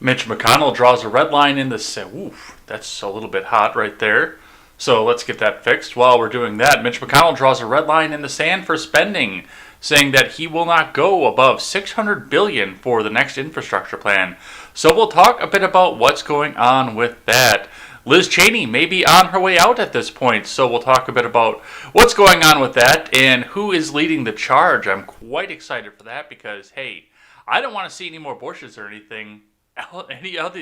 Mitch McConnell draws a red line in the sand. Oof, that's a little bit hot right there. So let's get that fixed. While we're doing that, Mitch McConnell draws a red line in the sand for spending, saying that he will not go above $600 billion for the next infrastructure plan. So we'll talk a bit about what's going on with that. Liz Cheney may be on her way out at this point, so we'll talk a bit about what's going on with that and who is leading the charge. I'm quite excited for that because, hey, I don't want to see any more Bushes or anything, any of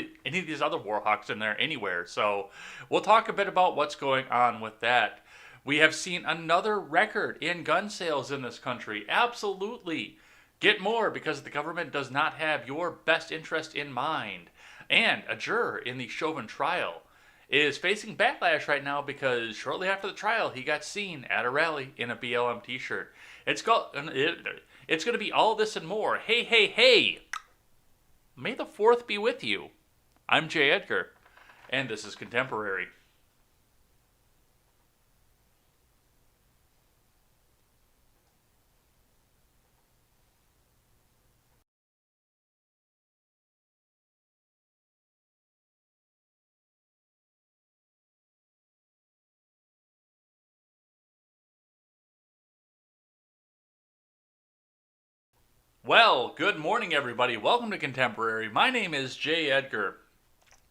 these other war hawks in there anywhere. So we'll talk a bit about what's going on with that. We have seen another record in gun sales in this country. Absolutely. Get more because the government does not have your best interest in mind. And a juror in the Chauvin trial is facing backlash right now because shortly after the trial, he got seen at a rally in a BLM t-shirt. It's going to be all this and more. Hey, hey, hey! May the 4th be with you. I'm Jay Edgar, and this is Contemporary. Well, good morning, everybody. Welcome to Contemporary. My name is Jay Edgar.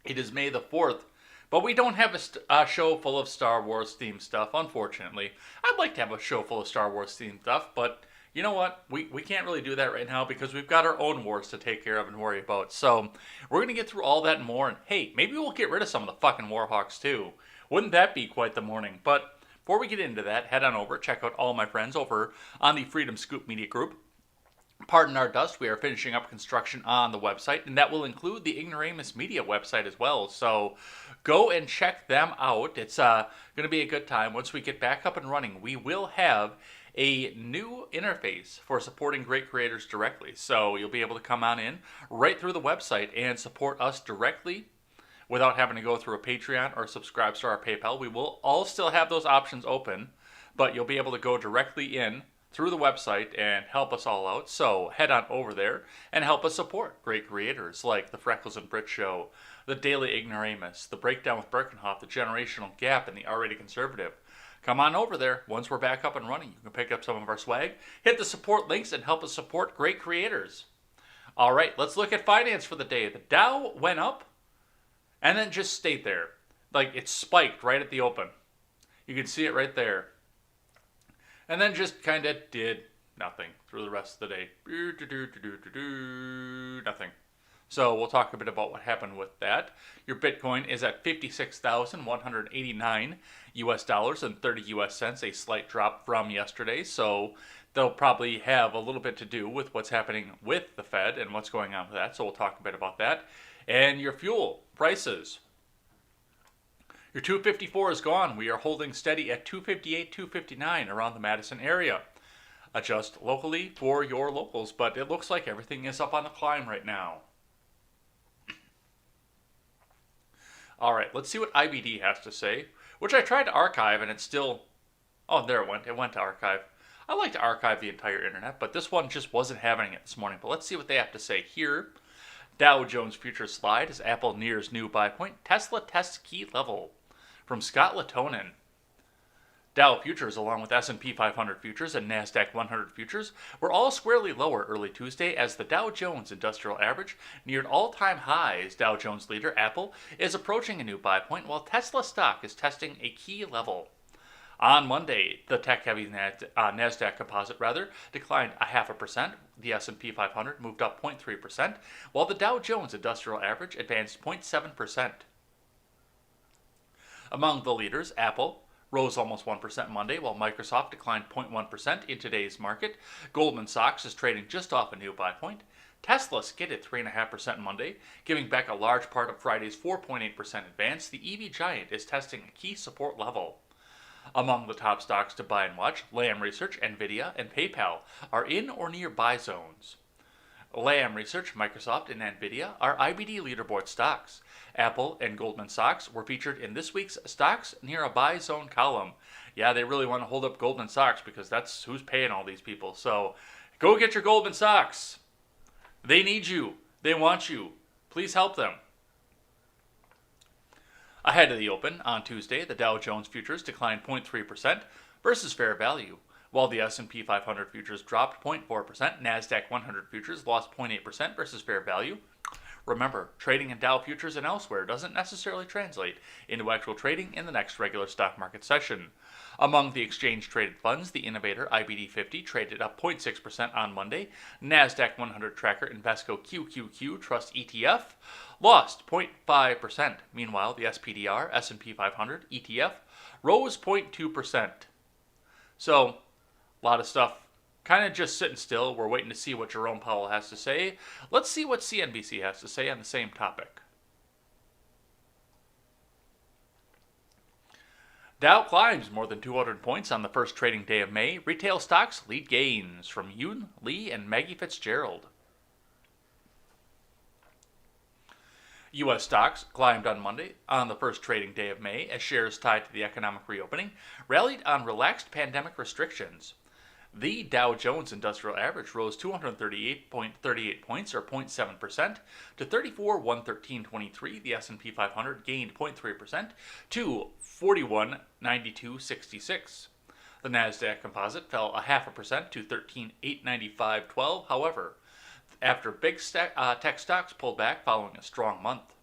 It is May the 4th, but we don't have a show full of Star Wars themed stuff, unfortunately. I'd like to have a show full of Star Wars themed stuff, but you know what? We can't really do that right now because we've got our own wars to take care of and worry about. So we're going to get through all that and more, and hey, maybe we'll get rid of some of the fucking Warhawks too. Wouldn't that be quite the morning? But before we get into that, head on over, check out all my friends over on the Freedom Scoop Media Group. Pardon our dust, we are finishing up construction on the website, and that will include the Ignoramus Media website as well. So go and check them out. It's going to be a good time. Once we get back up and running, we will have a new interface for supporting great creators directly. So you'll be able to come on in right through the website and support us directly without having to go through a Patreon or subscribe to our PayPal. We will all still have those options open, but you'll be able to go directly in through the website and help us all out. So head on over there and help us support great creators like the Freckles and Brit Show, the Daily Ignoramus, the Breakdown with Birkenhoff, the Generational Gap, and the Already Conservative. Come on over there. Once we're back up and running, you can pick up some of our swag, hit the support links, and help us support great creators. All right, let's look at finance for the day. The Dow went up and then just stayed there. Like it spiked right at the open. You can see it right there. And then just kind of did nothing through the rest of the day. Nothing. So we'll talk a bit about what happened with that. Your Bitcoin is at 56,189 US dollars and 30 US cents, a slight drop from yesterday. So they'll probably have a little bit to do with what's happening with the Fed and what's going on with that. So we'll talk a bit about that. And your fuel prices. Your 254 is gone. We are holding steady at 258, 259 around the Madison area. Adjust locally for your locals, but it looks like everything is up on the climb right now. All right, let's see what IBD has to say, which I tried to archive and it's still... Oh, there it went. It went to archive. I like to archive the entire internet, but this one just wasn't having it this morning. But let's see what they have to say here. Dow Jones Futures slide as Apple nears new buy point. Tesla tests key level. From Scott Latonin. Dow futures, along with S&P 500 futures and NASDAQ 100 futures, were all squarely lower early Tuesday as the Dow Jones Industrial Average neared all-time highs. Dow Jones leader Apple is approaching a new buy point, while Tesla stock is testing a key level. On Monday, the tech-heavy NASDAQ composite declined 0.5%. The S&P 500 moved up 0.3%, while the Dow Jones Industrial Average advanced 0.7%. Among the leaders, Apple rose almost 1% Monday, while Microsoft declined 0.1% in today's market. Goldman Sachs is trading just off a new buy point. Tesla skidded 3.5% Monday, giving back a large part of Friday's 4.8% advance. The EV giant is testing a key support level. Among the top stocks to buy and watch, Lam Research, Nvidia, and PayPal are in or near buy zones. Lam Research, Microsoft, and Nvidia are IBD leaderboard stocks. Apple and Goldman Sachs were featured in this week's Stocks Near a Buy Zone column. Yeah, they really want to hold up Goldman Sachs because that's who's paying all these people. So go get your Goldman Sachs. They need you. They want you. Please help them. Ahead of the open on Tuesday, the Dow Jones futures declined 0.3% versus fair value, while the S&P 500 futures dropped 0.4%. Nasdaq 100 futures lost 0.8% versus fair value. Remember, trading in Dow futures and elsewhere doesn't necessarily translate into actual trading in the next regular stock market session. Among the exchange-traded funds, the Innovator IBD 50 traded up 0.6% on Monday. Nasdaq 100 tracker Invesco QQQ Trust ETF lost 0.5%. Meanwhile, the SPDR S&P 500 ETF rose 0.2%. So, a lot of stuff kind of just sitting still. We're waiting to see what Jerome Powell has to say. Let's see what CNBC has to say on the same topic. Dow climbs more than 200 points on the first trading day of May. Retail stocks lead gains from Yoon Lee and Maggie Fitzgerald. U.S. stocks climbed on Monday on the first trading day of May as shares tied to the economic reopening rallied on relaxed pandemic restrictions. The Dow Jones Industrial Average rose 238.38 points, or 0.7%, to 34,113.23. The S&P 500 gained 0.3% to 41,92.66. The Nasdaq Composite fell 0.5% to 13,895.12. However, after big tech stocks pulled back following a strong month.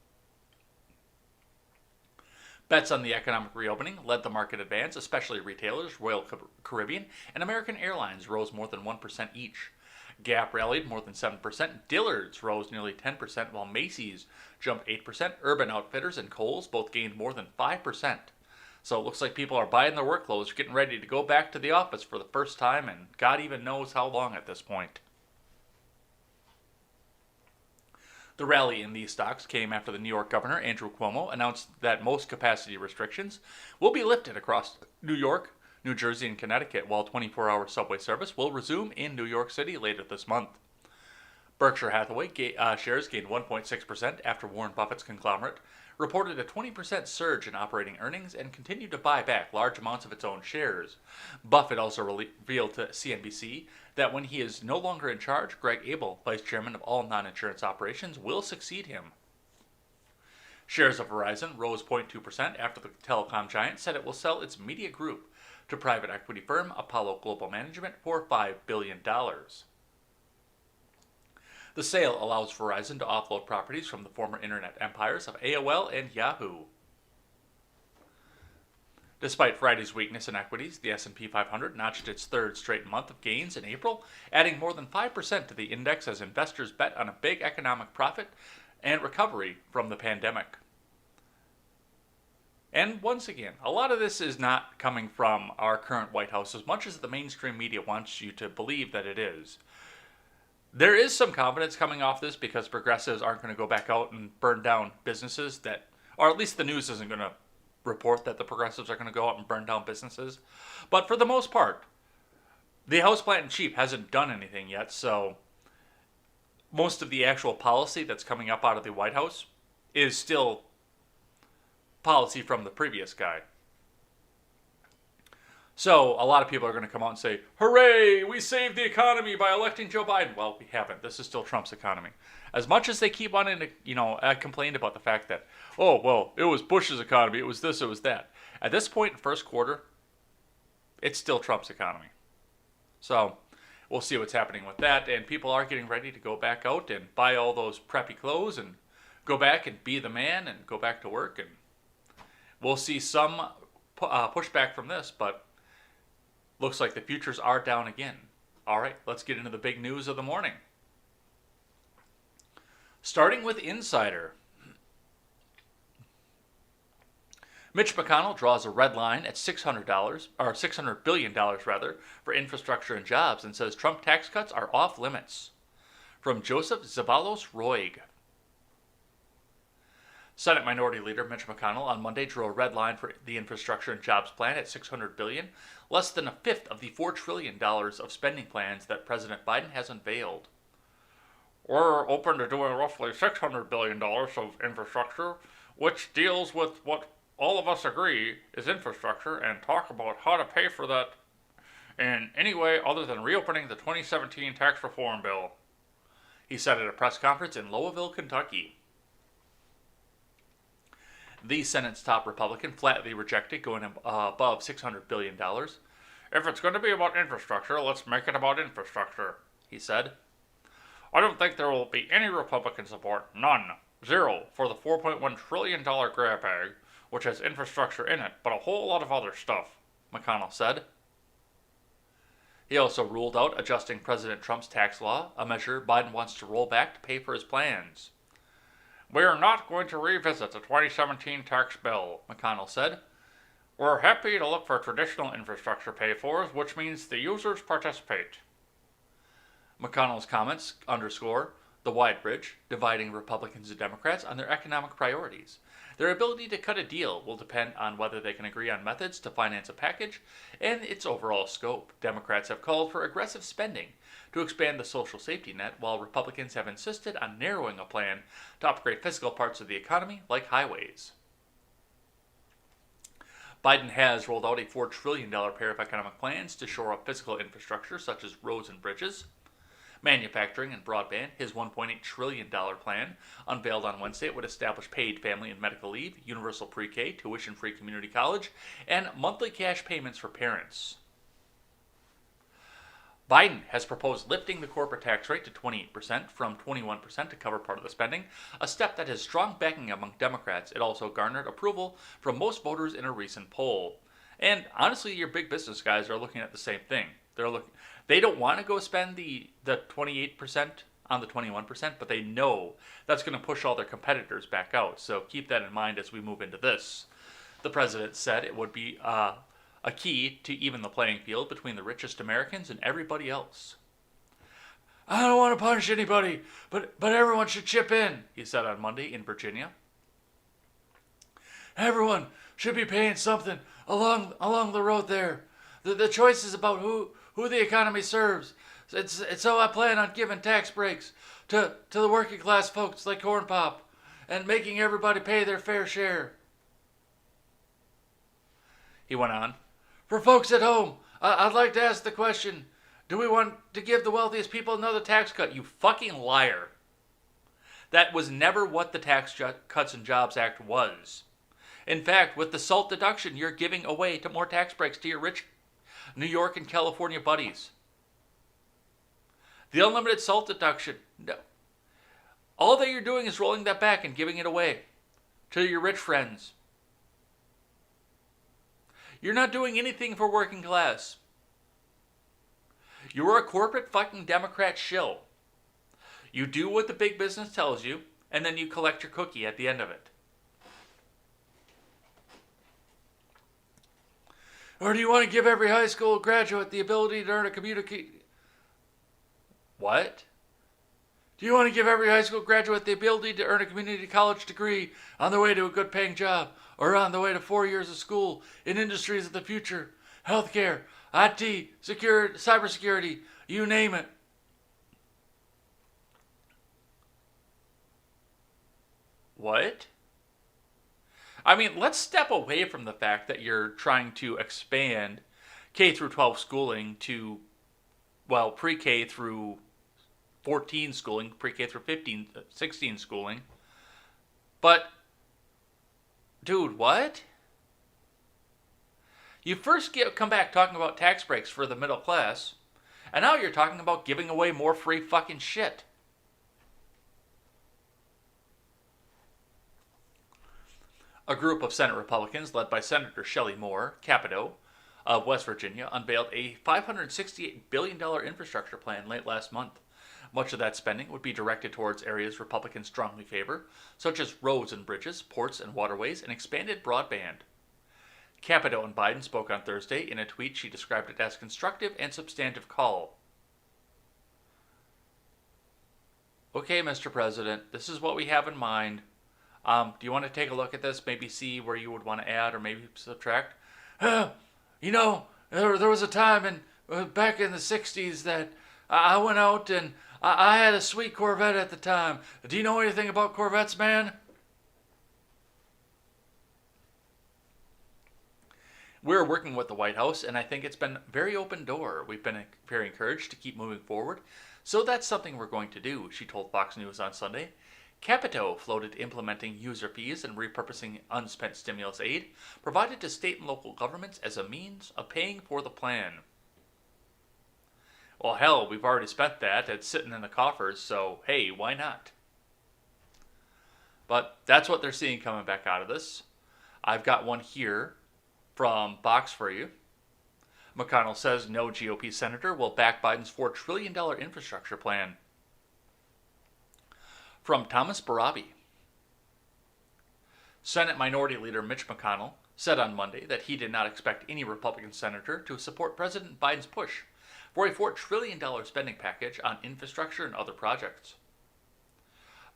Bets on the economic reopening led the market advance, especially retailers. Royal Caribbean and American Airlines rose more than 1% each. Gap rallied more than 7%. Dillard's rose nearly 10%, while Macy's jumped 8%. Urban Outfitters and Kohl's both gained more than 5%. So it looks like people are buying their work clothes, getting ready to go back to the office for the first time, and God even knows how long at this point. The rally in these stocks came after the New York Governor, Andrew Cuomo, announced that most capacity restrictions will be lifted across New York, New Jersey, and Connecticut, while 24-hour subway service will resume in New York City later this month. Berkshire Hathaway shares gained 1.6% after Warren Buffett's conglomerate reported a 20% surge in operating earnings and continued to buy back large amounts of its own shares. Buffett also revealed to CNBC that when he is no longer in charge, Greg Abel, vice chairman of all non-insurance operations, will succeed him. Shares of Verizon rose 0.2% after the telecom giant said it will sell its media group to private equity firm Apollo Global Management for $5 billion. The sale allows Verizon to offload properties from the former internet empires of AOL and Yahoo. Despite Friday's weakness in equities, the S&P 500 notched its third straight month of gains in April, adding more than 5% to the index as investors bet on a big economic profit and recovery from the pandemic. And once again, a lot of this is not coming from our current White House as much as the mainstream media wants you to believe that it is. There is some confidence coming off this because progressives aren't going to go back out and burn down businesses that, or at least the news isn't going to report that the progressives are going to go out and burn down businesses. But for the most part, the House Plant in Chief hasn't done anything yet, so most of the actual policy that's coming up out of the White House is still policy from the previous guy. So a lot of people are going to come out and say, hooray, we saved the economy by electing Joe Biden. Well, we haven't. This is still Trump's economy. As much as they keep on, complained about the fact that, oh, well, it was Bush's economy, it was this, it was that. At this point, first quarter, it's still Trump's economy. So we'll see what's happening with that. And people are getting ready to go back out and buy all those preppy clothes and go back and be the man and go back to work. And we'll see some pushback from this, but looks like the futures are down again. All right, let's get into the big news of the morning. Starting with Insider. Mitch McConnell draws a red line at $600 billion for infrastructure and jobs and says Trump tax cuts are off limits. From Joseph Zabalos-Roig. Senate Minority Leader Mitch McConnell on Monday drew a red line for the infrastructure and jobs plan at $600 billion, less than a fifth of the $4 trillion of spending plans that President Biden has unveiled. We're open to doing roughly $600 billion of infrastructure, which deals with what all of us agree is infrastructure, and talk about how to pay for that in any way other than reopening the 2017 tax reform bill, he said at a press conference in Louisville, Kentucky. The Senate's top Republican flatly rejected going above $600 billion. If it's going to be about infrastructure, let's make it about infrastructure, he said. I don't think there will be any Republican support, none, zero, for the $4.1 trillion grab bag, which has infrastructure in it, but a whole lot of other stuff, McConnell said. He also ruled out adjusting President Trump's tax law, a measure Biden wants to roll back to pay for his plans. We are not going to revisit the 2017 tax bill, McConnell said. We're happy to look for traditional infrastructure pay-fors, which means the users participate. McConnell's comments underscore the wide bridge dividing Republicans and Democrats on their economic priorities. Their ability to cut a deal will depend on whether they can agree on methods to finance a package and its overall scope. Democrats have called for aggressive spending to expand the social safety net, while Republicans have insisted on narrowing a plan to upgrade physical parts of the economy, like highways. Biden has rolled out a $4 trillion pair of economic plans to shore up physical infrastructure such as roads and bridges, manufacturing, and broadband. His $1.8 trillion plan, unveiled on Wednesday, would establish paid family and medical leave, universal pre-K, tuition-free community college, and monthly cash payments for parents. Biden has proposed lifting the corporate tax rate to 28% from 21% to cover part of the spending, a step that has strong backing among Democrats. It also garnered approval from most voters in a recent poll. And honestly, your big business guys are looking at the same thing. They don't want to go spend the 28% on the 21%, but they know that's going to push all their competitors back out. So keep that in mind as we move into this. The president said it would be a key to even the playing field between the richest Americans and everybody else. I don't want to punish anybody, but everyone should chip in, he said on Monday in Virginia. Everyone should be paying something along the road there. The choice is about who the economy serves. So I plan on giving tax breaks to the working class folks like Corn Pop and making everybody pay their fair share. He went on, for folks at home, I'd like to ask the question, do we want to give the wealthiest people another tax cut? You fucking liar. That was never what the Tax Cuts and Jobs Act was. In fact, with the SALT deduction, you're giving away to more tax breaks to your rich New York and California buddies. The unlimited SALT deduction, no. All that you're doing is rolling that back and giving it away to your rich friends. You're not doing anything for working class. You're a corporate fucking Democrat shill. You do what the big business tells you, and then you collect your cookie at the end of it. Or do you want to give every high school graduate the ability to earn a community? What? Do you want to give every high school graduate the ability to earn a community college degree on their way to a good paying job, or on the way to 4 years of school in industries of the future? Healthcare, IT, security, cybersecurity, you name it. What? I mean, let's step away from the fact that you're trying to expand K through 12 schooling to, well, pre-K through 14 schooling, pre-K through 16 schooling. But, dude, what? You first come back talking about tax breaks for the middle class, and now you're talking about giving away more free fucking shit. A group of Senate Republicans, led by Senator Shelley Moore Capito of West Virginia, unveiled a $568 billion infrastructure plan late last month. Much of that spending would be directed towards areas Republicans strongly favor, such as roads and bridges, ports and waterways, and expanded broadband. Capito and Biden spoke on Thursday. In a tweet, she described it as constructive and substantive call. Okay, Mr. President, this is what we have in mind. Do you want to take a look at this? Maybe see where you would want to add or maybe subtract? You know, there was a time back in the 60s that I went out and I had a sweet Corvette at the time. Do you know anything about Corvettes, man? We're working with the White House, and I think it's been very open door. We've been very encouraged to keep moving forward. So that's something we're going to do, she told Fox News on Sunday. Capito floated implementing user fees and repurposing unspent stimulus aid provided to state and local governments as a means of paying for the plan. Well, hell, we've already spent that. It's sitting in the coffers, so hey, why not? But that's what they're seeing coming back out of this. I've got one here from Box for you. McConnell says no GOP senator will back Biden's $4 trillion infrastructure plan. From Thomas Barabi. Senate Minority Leader Mitch McConnell said on Monday that he did not expect any Republican senator to support President Biden's push for a $4 trillion spending package on infrastructure and other projects.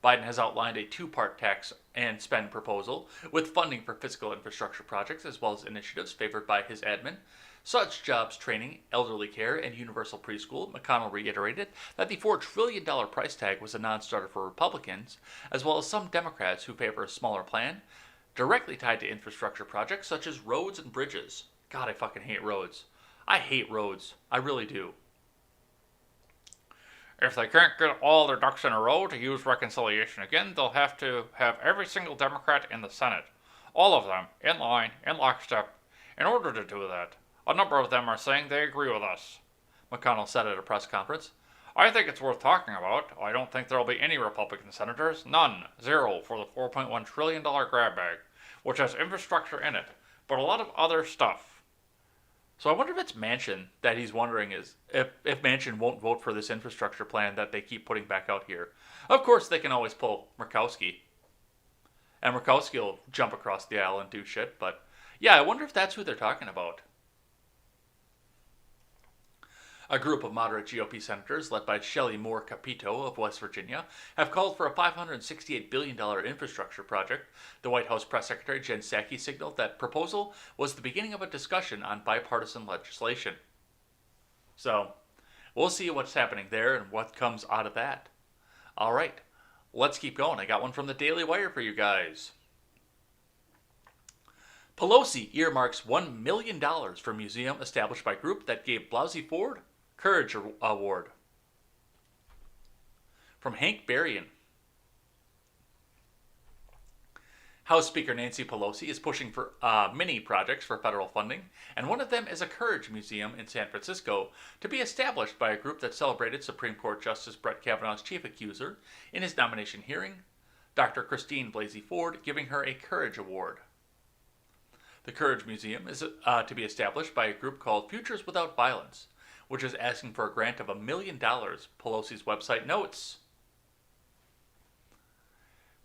Biden has outlined a two-part tax and spend proposal with funding for physical infrastructure projects as well as initiatives favored by his admin, such jobs training, elderly care, and universal preschool. McConnell reiterated that the $4 trillion price tag was a non-starter for Republicans, as well as some Democrats who favor a smaller plan directly tied to infrastructure projects such as roads and bridges. God, I fucking hate roads. I hate roads. I really do. If they can't get all their ducks in a row to use reconciliation again, they'll have to have every single Democrat in the Senate, all of them, in line, in lockstep, in order to do that. A number of them are saying they agree with us, McConnell said at a press conference. I think it's worth talking about. I don't think there'll be any Republican senators. None. Zero for the $4.1 trillion grab bag, which has infrastructure in it, but a lot of other stuff. So I wonder if it's Manchin that he's wondering is if Manchin won't vote for this infrastructure plan that they keep putting back out here. Of course, they can always pull Murkowski. And Murkowski will jump across the aisle and do shit, but yeah, I wonder if that's who they're talking about. A group of moderate GOP senators, led by Shelley Moore Capito of West Virginia, have called for a $568 billion infrastructure project. The White House press secretary Jen Psaki signaled that proposal was the beginning of a discussion on bipartisan legislation. So, we'll see what's happening there and what comes out of that. All right, let's keep going. I got one from the Daily Wire for you guys. Pelosi earmarks $1 million for museum established by group that gave Blasey Ford Courage Award. From Hank Berrien. House Speaker Nancy Pelosi is pushing for many projects for federal funding, and one of them is a Courage Museum in San Francisco to be established by a group that celebrated Supreme Court Justice Brett Kavanaugh's chief accuser in his nomination hearing, Dr. Christine Blasey Ford, giving her a Courage Award. The Courage Museum is to be established by a group called Futures Without Violence, which is asking for a grant of $1 million, Pelosi's website notes.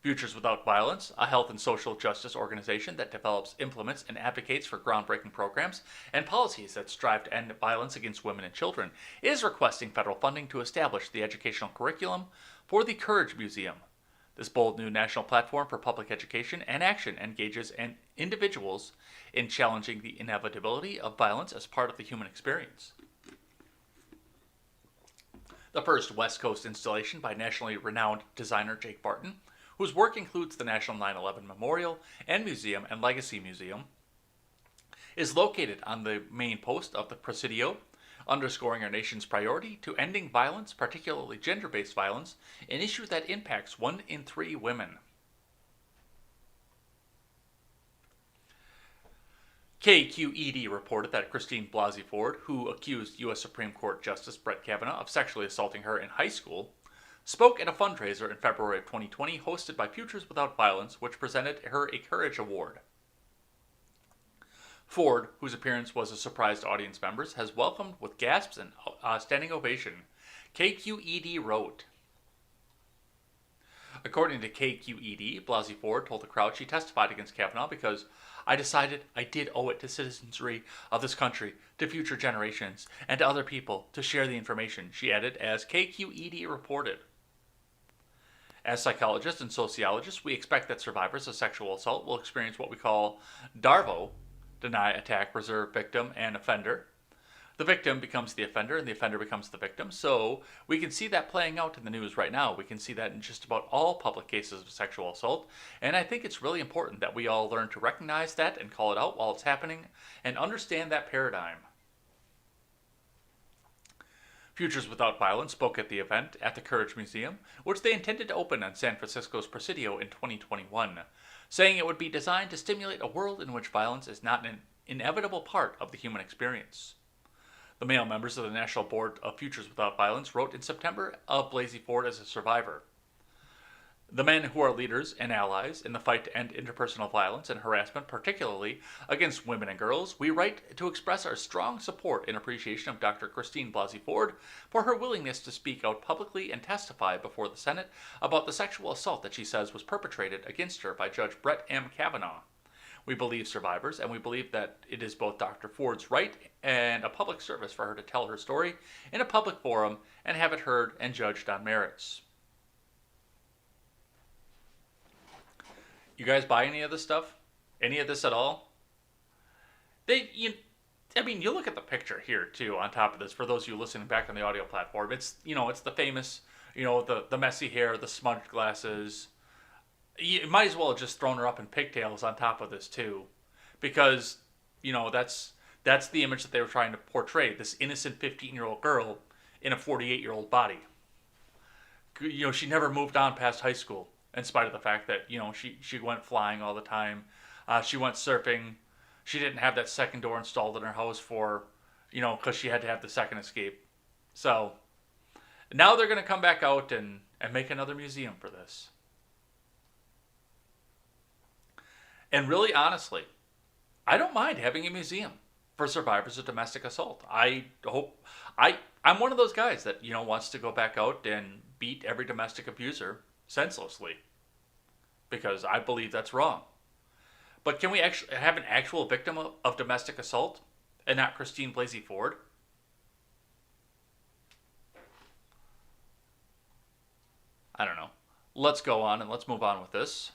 Futures Without Violence, a health and social justice organization that develops, implements, and advocates for groundbreaking programs and policies that strive to end violence against women and children, is requesting federal funding to establish the educational curriculum for the Courage Museum. This bold new national platform for public education and action engages individuals in challenging the inevitability of violence as part of the human experience. The first West Coast installation by nationally renowned designer Jake Barton, whose work includes the National 9/11 Memorial and Museum and Legacy Museum, is located on the main post of the Presidio, underscoring our nation's priority to ending violence, particularly gender-based violence, an issue that impacts 1 in 3 women. KQED reported that Christine Blasey Ford, who accused U.S. Supreme Court Justice Brett Kavanaugh of sexually assaulting her in high school, spoke at a fundraiser in February of 2020 hosted by Futures Without Violence, which presented her a Courage Award. Ford, whose appearance was a surprise to audience members, has welcomed with gasps and standing ovation, KQED wrote. According to KQED, Blasey Ford told the crowd she testified against Kavanaugh because I decided I did owe it to citizenry of this country, to future generations, and to other people to share the information, she added, as KQED reported. As psychologists and sociologists, we expect that survivors of sexual assault will experience what we call DARVO, deny, attack, reserve, victim, and offender. The victim becomes the offender, and the offender becomes the victim. So we can see that playing out in the news right now. We can see that in just about all public cases of sexual assault. And I think it's really important that we all learn to recognize that and call it out while it's happening and understand that paradigm. Futures Without Violence spoke at the event at the Courage Museum, which they intended to open on San Francisco's Presidio in 2021, saying it would be designed to stimulate a world in which violence is not an inevitable part of the human experience. The male members of the National Board of Futures Without Violence wrote in September of Blasey Ford as a survivor. The men who are leaders and allies in the fight to end interpersonal violence and harassment, particularly against women and girls, we write to express our strong support and appreciation of Dr. Christine Blasey Ford for her willingness to speak out publicly and testify before the Senate about the sexual assault that she says was perpetrated against her by Judge Brett M. Kavanaugh. We believe survivors, and we believe that it is both Dr. Ford's right and a public service for her to tell her story in a public forum and have it heard and judged on merits. You guys buy any of this stuff? Any of this at all? You look at the picture here too. On top of this, for those of you listening back on the audio platform, it's the famous, the messy hair, the smudged glasses. You might as well have just thrown her up in pigtails on top of this too, because that's the image that they were trying to portray: this innocent 15-year-old girl in a 48-year-old body. She never moved on past high school. In spite of the fact that, she went flying all the time. She went surfing. She didn't have that second door installed in her house because she had to have the second escape. So, now they're going to come back out and make another museum for this. And really, honestly, I don't mind having a museum for survivors of domestic assault. I'm one of those guys that, wants to go back out and beat every domestic abuser senselessly, because I believe that's wrong. But can we actually have an actual victim of domestic assault and not Christine Blasey Ford? I don't know. Let's go on and let's move on with this.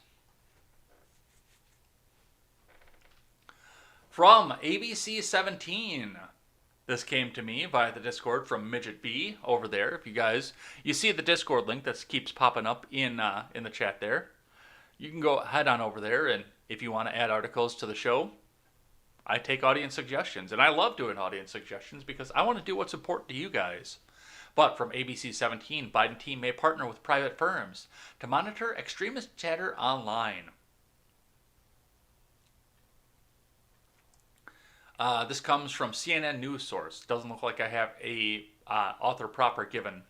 From ABC 17. This came to me via the Discord from Midget B over there. If you see the Discord link that keeps popping up in the chat there, you can go head on over there, and if you want to add articles to the show, I take audience suggestions, and I love doing audience suggestions because I want to do what's important to you guys. But from ABC 17, Biden team may partner with private firms to monitor extremist chatter online. This comes from CNN News Source. Doesn't look like I have a author proper given.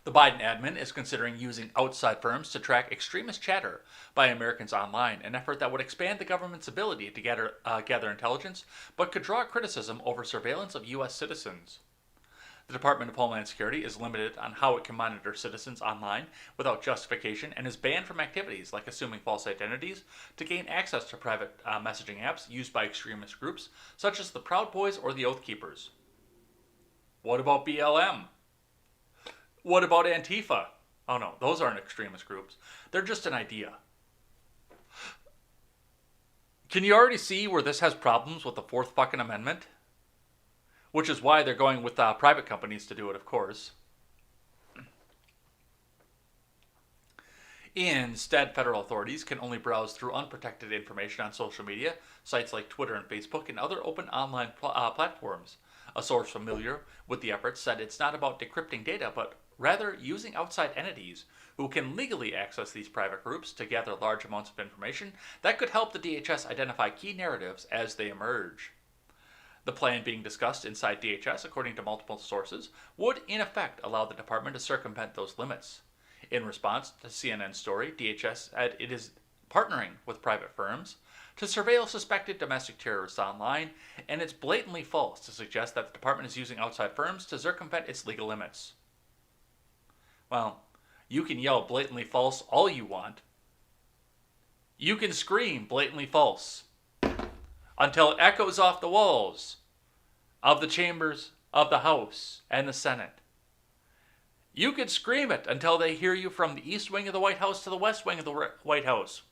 The Biden admin is considering using outside firms to track extremist chatter by Americans online, an effort that would expand the government's ability to gather intelligence, but could draw criticism over surveillance of U.S. citizens. The Department of Homeland Security is limited on how it can monitor citizens online without justification and is banned from activities like assuming false identities to gain access to private messaging apps used by extremist groups such as the Proud Boys or the Oath Keepers. What about BLM? What about Antifa? Oh no, those aren't extremist groups. They're just an idea. Can you already see where this has problems with the Fourth fucking Amendment? Which is why they're going with private companies to do it, of course. Instead, federal authorities can only browse through unprotected information on social media, sites like Twitter and Facebook, and other open online platforms. A source familiar with the efforts said it's not about decrypting data, but rather using outside entities who can legally access these private groups to gather large amounts of information that could help the DHS identify key narratives as they emerge. The plan being discussed inside DHS, according to multiple sources, would in effect allow the department to circumvent those limits. In response to CNN's story, DHS said it is partnering with private firms to surveil suspected domestic terrorists online, and it's blatantly false to suggest that the department is using outside firms to circumvent its legal limits. Well, you can yell blatantly false all you want. You can scream blatantly false until it echoes off the walls of the chambers of the House and the Senate. You could scream it until they hear you from the east wing of the White House to the west wing of the White House.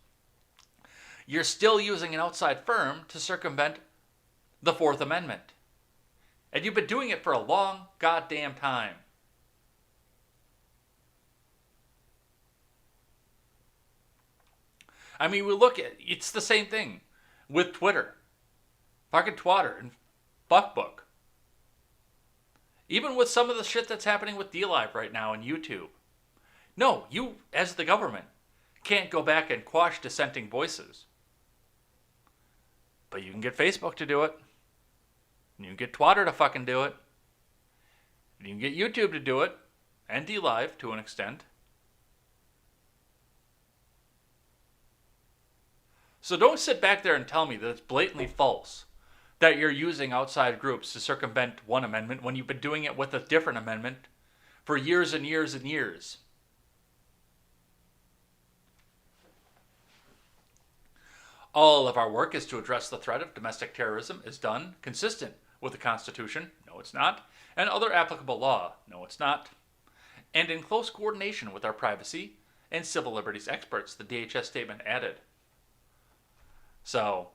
You're still using an outside firm to circumvent the Fourth Amendment. And you've been doing it for a long goddamn time. I mean, we look at, it's the same thing with Twitter. Fucking twatter and fuckbook. Even with some of the shit that's happening with DLive right now on YouTube. No, you, as the government, can't go back and quash dissenting voices. But you can get Facebook to do it. You can get Twitter to fucking do it. You can get YouTube to do it. And DLive, to an extent. So don't sit back there and tell me that it's blatantly false that you're using outside groups to circumvent one amendment when you've been doing it with a different amendment for years and years and years. All of our work is to address the threat of domestic terrorism is done consistent with the Constitution, no it's not, and other applicable law, no it's not, and in close coordination with our privacy and civil liberties experts, the DHS statement added. So,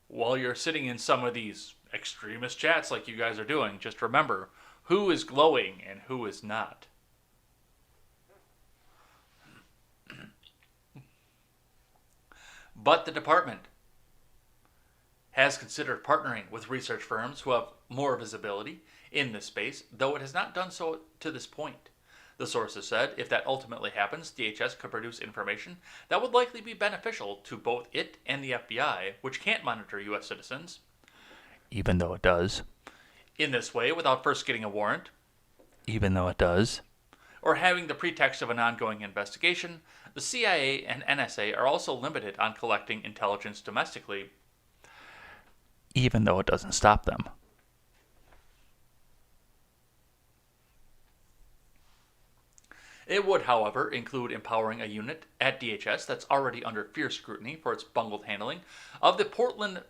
while you're sitting in some of these extremist chats like you guys are doing, just remember who is glowing and who is not. But the department has considered partnering with research firms who have more visibility in this space, though it has not done so to this point. The sources said if that ultimately happens, DHS could produce information that would likely be beneficial to both it and the FBI, which can't monitor U.S. citizens, even though it does, in this way without first getting a warrant, even though it does, or having the pretext of an ongoing investigation. The CIA and NSA are also limited on collecting intelligence domestically, even though it doesn't stop them. It would, however, include empowering a unit at DHS that's already under fierce scrutiny for its bungled handling of the Portland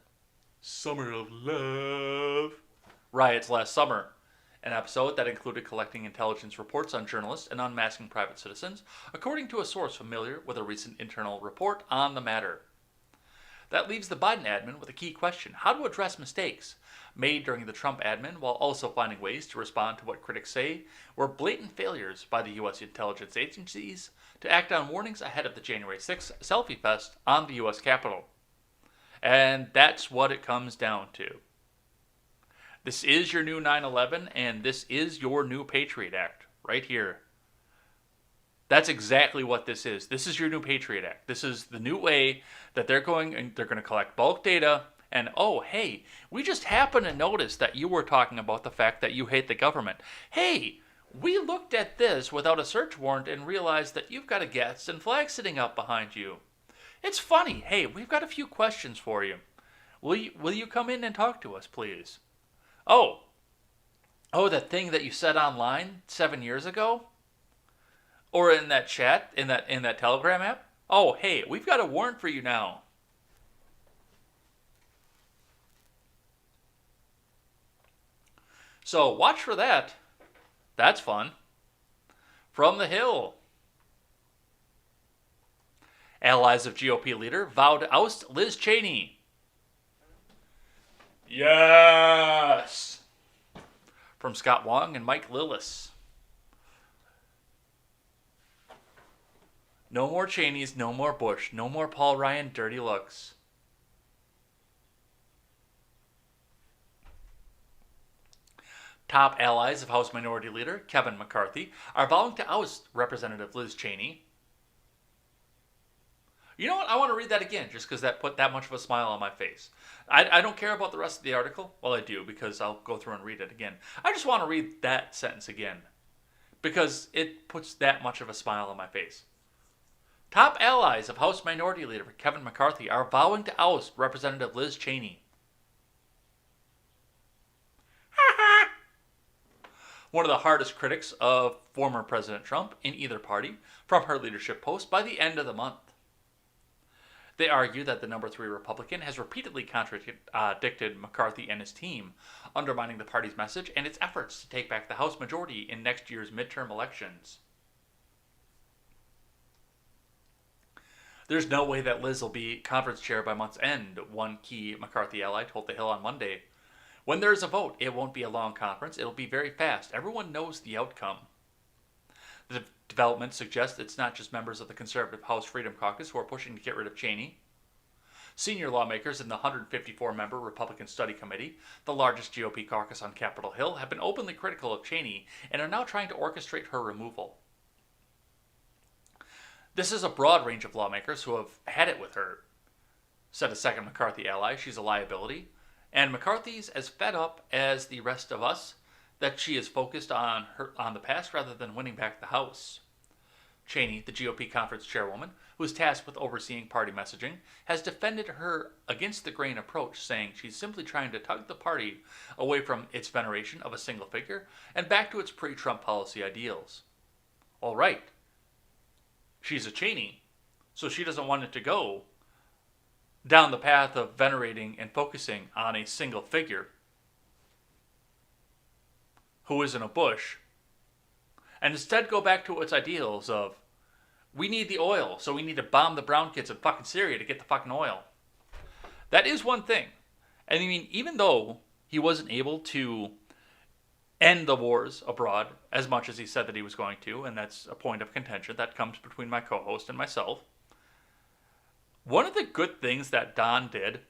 Summer of Love riots last summer, an episode that included collecting intelligence reports on journalists and unmasking private citizens, according to a source familiar with a recent internal report on the matter. That leaves the Biden admin with a key question: how to address mistakes made during the Trump admin while also finding ways to respond to what critics say were blatant failures by the U.S. intelligence agencies to act on warnings ahead of the January 6th selfie fest on the U.S. Capitol. And that's what it comes down to. This is your new 9/11, and this is your new Patriot Act right here. That's exactly what this is. This is your new Patriot Act. This is the new way that they're going to collect bulk data. And, oh, hey, we just happen to notice that you were talking about the fact that you hate the government. Hey, we looked at this without a search warrant and realized that you've got a Gadsden flag sitting up behind you. It's funny. Hey, we've got a few questions for you. Will you come in and talk to us, please? Oh, that thing that you said online 7 years ago? Or in that chat, in that Telegram app? Oh, hey, we've got a warrant for you now. So watch for that. That's fun. From the Hill. Allies of GOP leader vow to oust Liz Cheney. Yes! From Scott Wong and Mike Lillis. No more Cheneys, no more Bush, no more Paul Ryan dirty looks. Top allies of House Minority Leader Kevin McCarthy are vowing to oust Representative Liz Cheney. You know what? I want to read that again just because that put that much of a smile on my face. I don't care about the rest of the article. Well, I do because I'll go through and read it again. I just want to read that sentence again because it puts that much of a smile on my face. Top allies of House Minority Leader Kevin McCarthy are vowing to oust Representative Liz Cheney. One of the hardest critics of former President Trump in either party from her leadership post by the end of the month. They argue that the number 3 Republican has repeatedly contradicted McCarthy and his team, undermining the party's message and its efforts to take back the House majority in next year's midterm elections. There's no way that Liz will be conference chair by month's end, one key McCarthy ally told The Hill on Monday. When there's a vote, it won't be a long conference. It'll be very fast. Everyone knows the outcome. The development suggests it's not just members of the conservative House Freedom Caucus who are pushing to get rid of Cheney. Senior lawmakers in the 154-member Republican Study Committee, the largest GOP caucus on Capitol Hill, have been openly critical of Cheney and are now trying to orchestrate her removal. This is a broad range of lawmakers who have had it with her, said a second McCarthy ally. She's a liability. And McCarthy's as fed up as the rest of us that she is focused on the past rather than winning back the House. Cheney, the GOP conference chairwoman, who is tasked with overseeing party messaging, has defended her against-the-grain approach, saying she's simply trying to tug the party away from its veneration of a single figure and back to its pre-Trump policy ideals. All right. She's a Cheney, so she doesn't want it to go down the path of venerating and focusing on a single figure who isn't a Bush, and instead go back to its ideals of, we need the oil, so we need to bomb the brown kids in fucking Syria to get the fucking oil. That is one thing. And I mean, even though he wasn't able to end the wars abroad as much as he said that he was going to, and that's a point of contention that comes between my co-host and myself, one of the good things that Don did,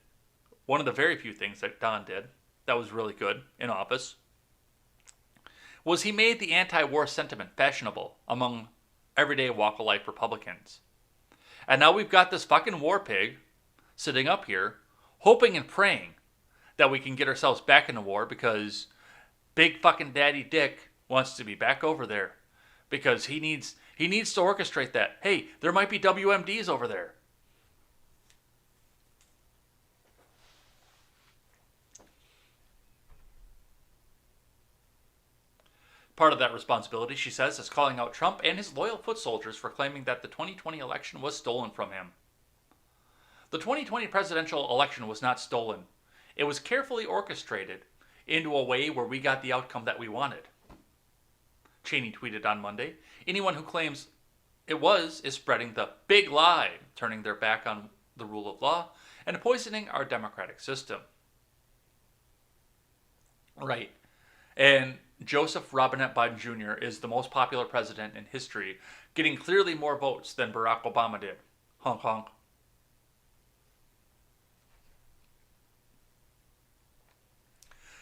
one of the very few things that Don did that was really good in office, was he made the anti-war sentiment fashionable among everyday walk-of-life Republicans. And now we've got this fucking war pig sitting up here hoping and praying that we can get ourselves back in the war because Big fucking Daddy Dick wants to be back over there because he needs to orchestrate that. Hey, there might be WMDs over there. Part of that responsibility, she says, is calling out Trump and his loyal foot soldiers for claiming that the 2020 election was stolen from him. The 2020 presidential election was not stolen. It was carefully orchestrated into a way where we got the outcome that we wanted. Cheney tweeted on Monday, anyone who claims it was is spreading the big lie, turning their back on the rule of law and poisoning our democratic system. Right. And Joseph Robinette Biden Jr. is the most popular president in history, getting clearly more votes than Barack Obama did. Honk honk.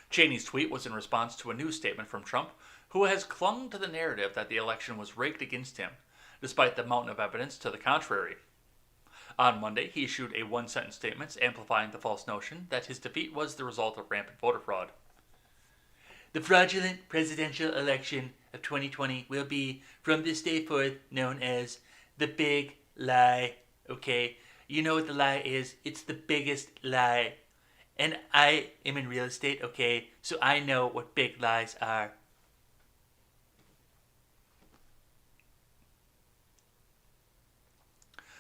Cheney's tweet was in response to a news statement from Trump, who has clung to the narrative that the election was rigged against him, despite the mountain of evidence to the contrary. On Monday, he issued a one-sentence statement amplifying the false notion that his defeat was the result of rampant voter fraud. The fraudulent presidential election of 2020 will be, from this day forth, known as the big lie. Okay? You know what the lie is? It's the biggest lie. And I am in real estate, okay? So I know what big lies are.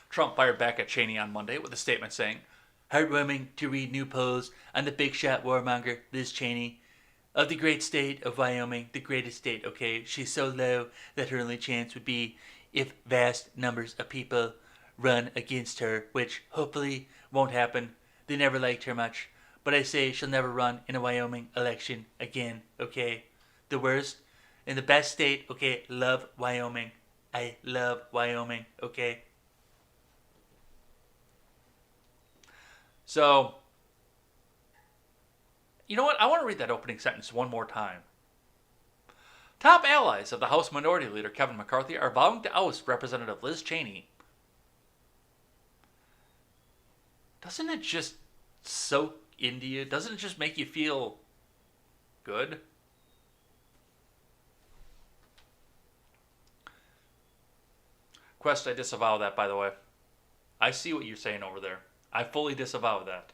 Trump fired back at Cheney on Monday with a statement saying, heartwarming to read new polls on the big shot warmonger, Liz Cheney, of the great state of Wyoming, the greatest state, okay? She's so low that her only chance would be if vast numbers of people run against her, which hopefully won't happen. They never liked her much. But I say she'll never run in a Wyoming election again, okay? The worst and the best state, okay? Love Wyoming. I love Wyoming, okay? So, you know what? I want to read that opening sentence one more time. Top allies of the House Minority Leader Kevin McCarthy are vowing to oust Representative Liz Cheney. Doesn't it just soak into you? Doesn't it just make you feel good? Quest, I disavow that, by the way. I see what you're saying over there. I fully disavow that.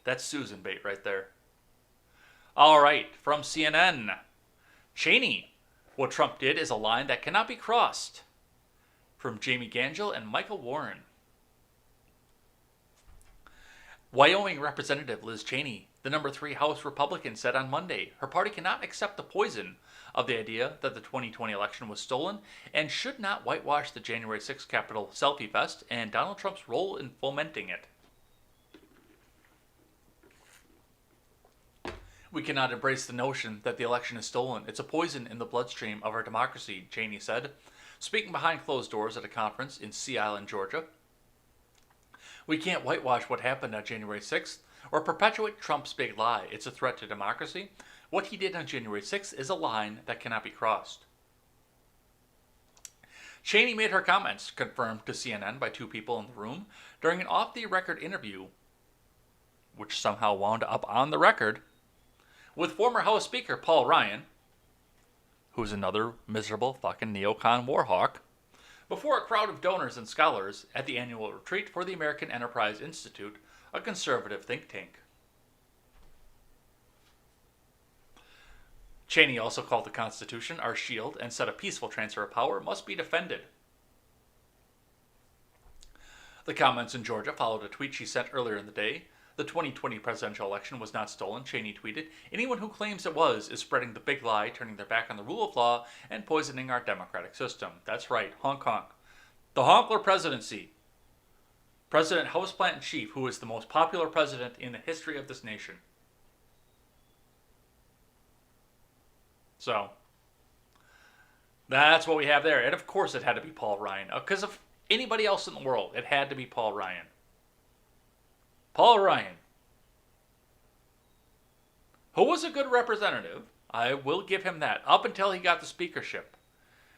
That's Susan bait right there. All right, from CNN. Cheney, what Trump did is a line that cannot be crossed. From Jamie Gangel and Michael Warren. Wyoming Representative Liz Cheney, the number 3 House Republican, said on Monday her party cannot accept the poison of the idea that the 2020 election was stolen and should not whitewash the January 6th Capitol selfie fest and Donald Trump's role in fomenting it. We cannot embrace the notion that the election is stolen. It's a poison in the bloodstream of our democracy, Cheney said, speaking behind closed doors at a conference in Sea Island, Georgia. We can't whitewash what happened on January 6th or perpetuate Trump's big lie. It's a threat to democracy. What he did on January 6th is a line that cannot be crossed. Cheney made her comments confirmed to CNN by two people in the room during an off-the-record interview, which somehow wound up on the record, with former House Speaker Paul Ryan, who's another miserable fucking neocon warhawk, before a crowd of donors and scholars at the annual retreat for the American Enterprise Institute, a conservative think tank. Cheney also called the Constitution our shield and said a peaceful transfer of power must be defended. The comments in Georgia followed a tweet she sent earlier in the day. The 2020 presidential election was not stolen, Cheney tweeted. Anyone who claims it was is spreading the big lie, turning their back on the rule of law, and poisoning our democratic system. That's right, honk honk. The honkler presidency. President Houseplant-in-Chief, who is the most popular president in the history of this nation. So, that's what we have there. And of course it had to be Paul Ryan. Because of anybody else in the world, it had to be Paul Ryan. Paul Ryan, who was a good representative, I will give him that, up until he got the speakership.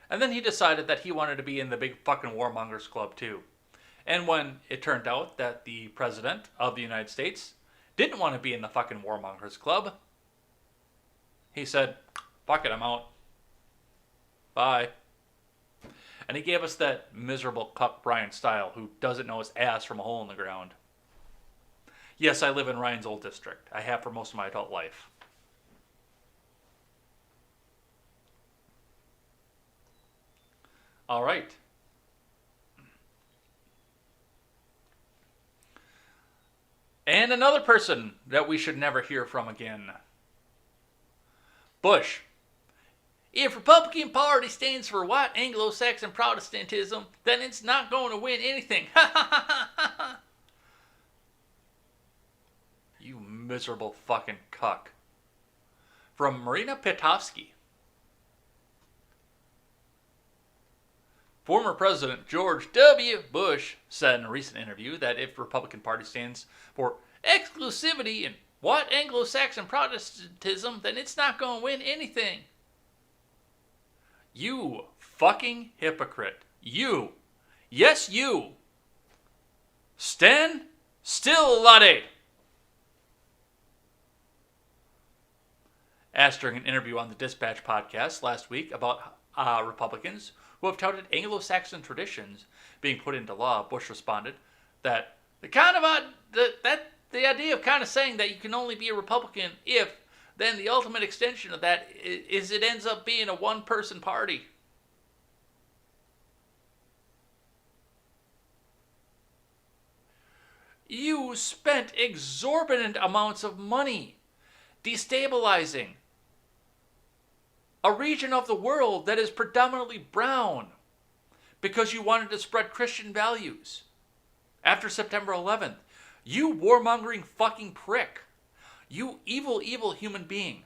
And then he decided that he wanted to be in the big fucking warmongers club too. And when it turned out that the president of the United States didn't want to be in the fucking warmongers club, he said, fuck it, I'm out. Bye. And he gave us that miserable cuck Brian Style who doesn't know his ass from a hole in the ground. Yes, I live in Ryan's old district. I have for most of my adult life. All right. And another person that we should never hear from again. Bush. If Republican Party stands for white Anglo-Saxon Protestantism, then it's not going to win anything. Ha ha ha ha ha. You miserable fucking cuck. From Marina Petovsky. Former President George W. Bush said in a recent interview that if Republican Party stands for exclusivity and white Anglo-Saxon Protestantism, then it's not going to win anything. You fucking hypocrite. You. Yes, you. Stand still, laddie. Asked during an interview on the Dispatch podcast last week about Republicans who have touted Anglo-Saxon traditions being put into law, Bush responded that the idea of kind of saying that you can only be a Republican if, then the ultimate extension of that is it ends up being a one-person party. You spent exorbitant amounts of money destabilizing a region of the world that is predominantly brown because you wanted to spread Christian values after September 11th. You warmongering fucking prick. You evil, evil human being.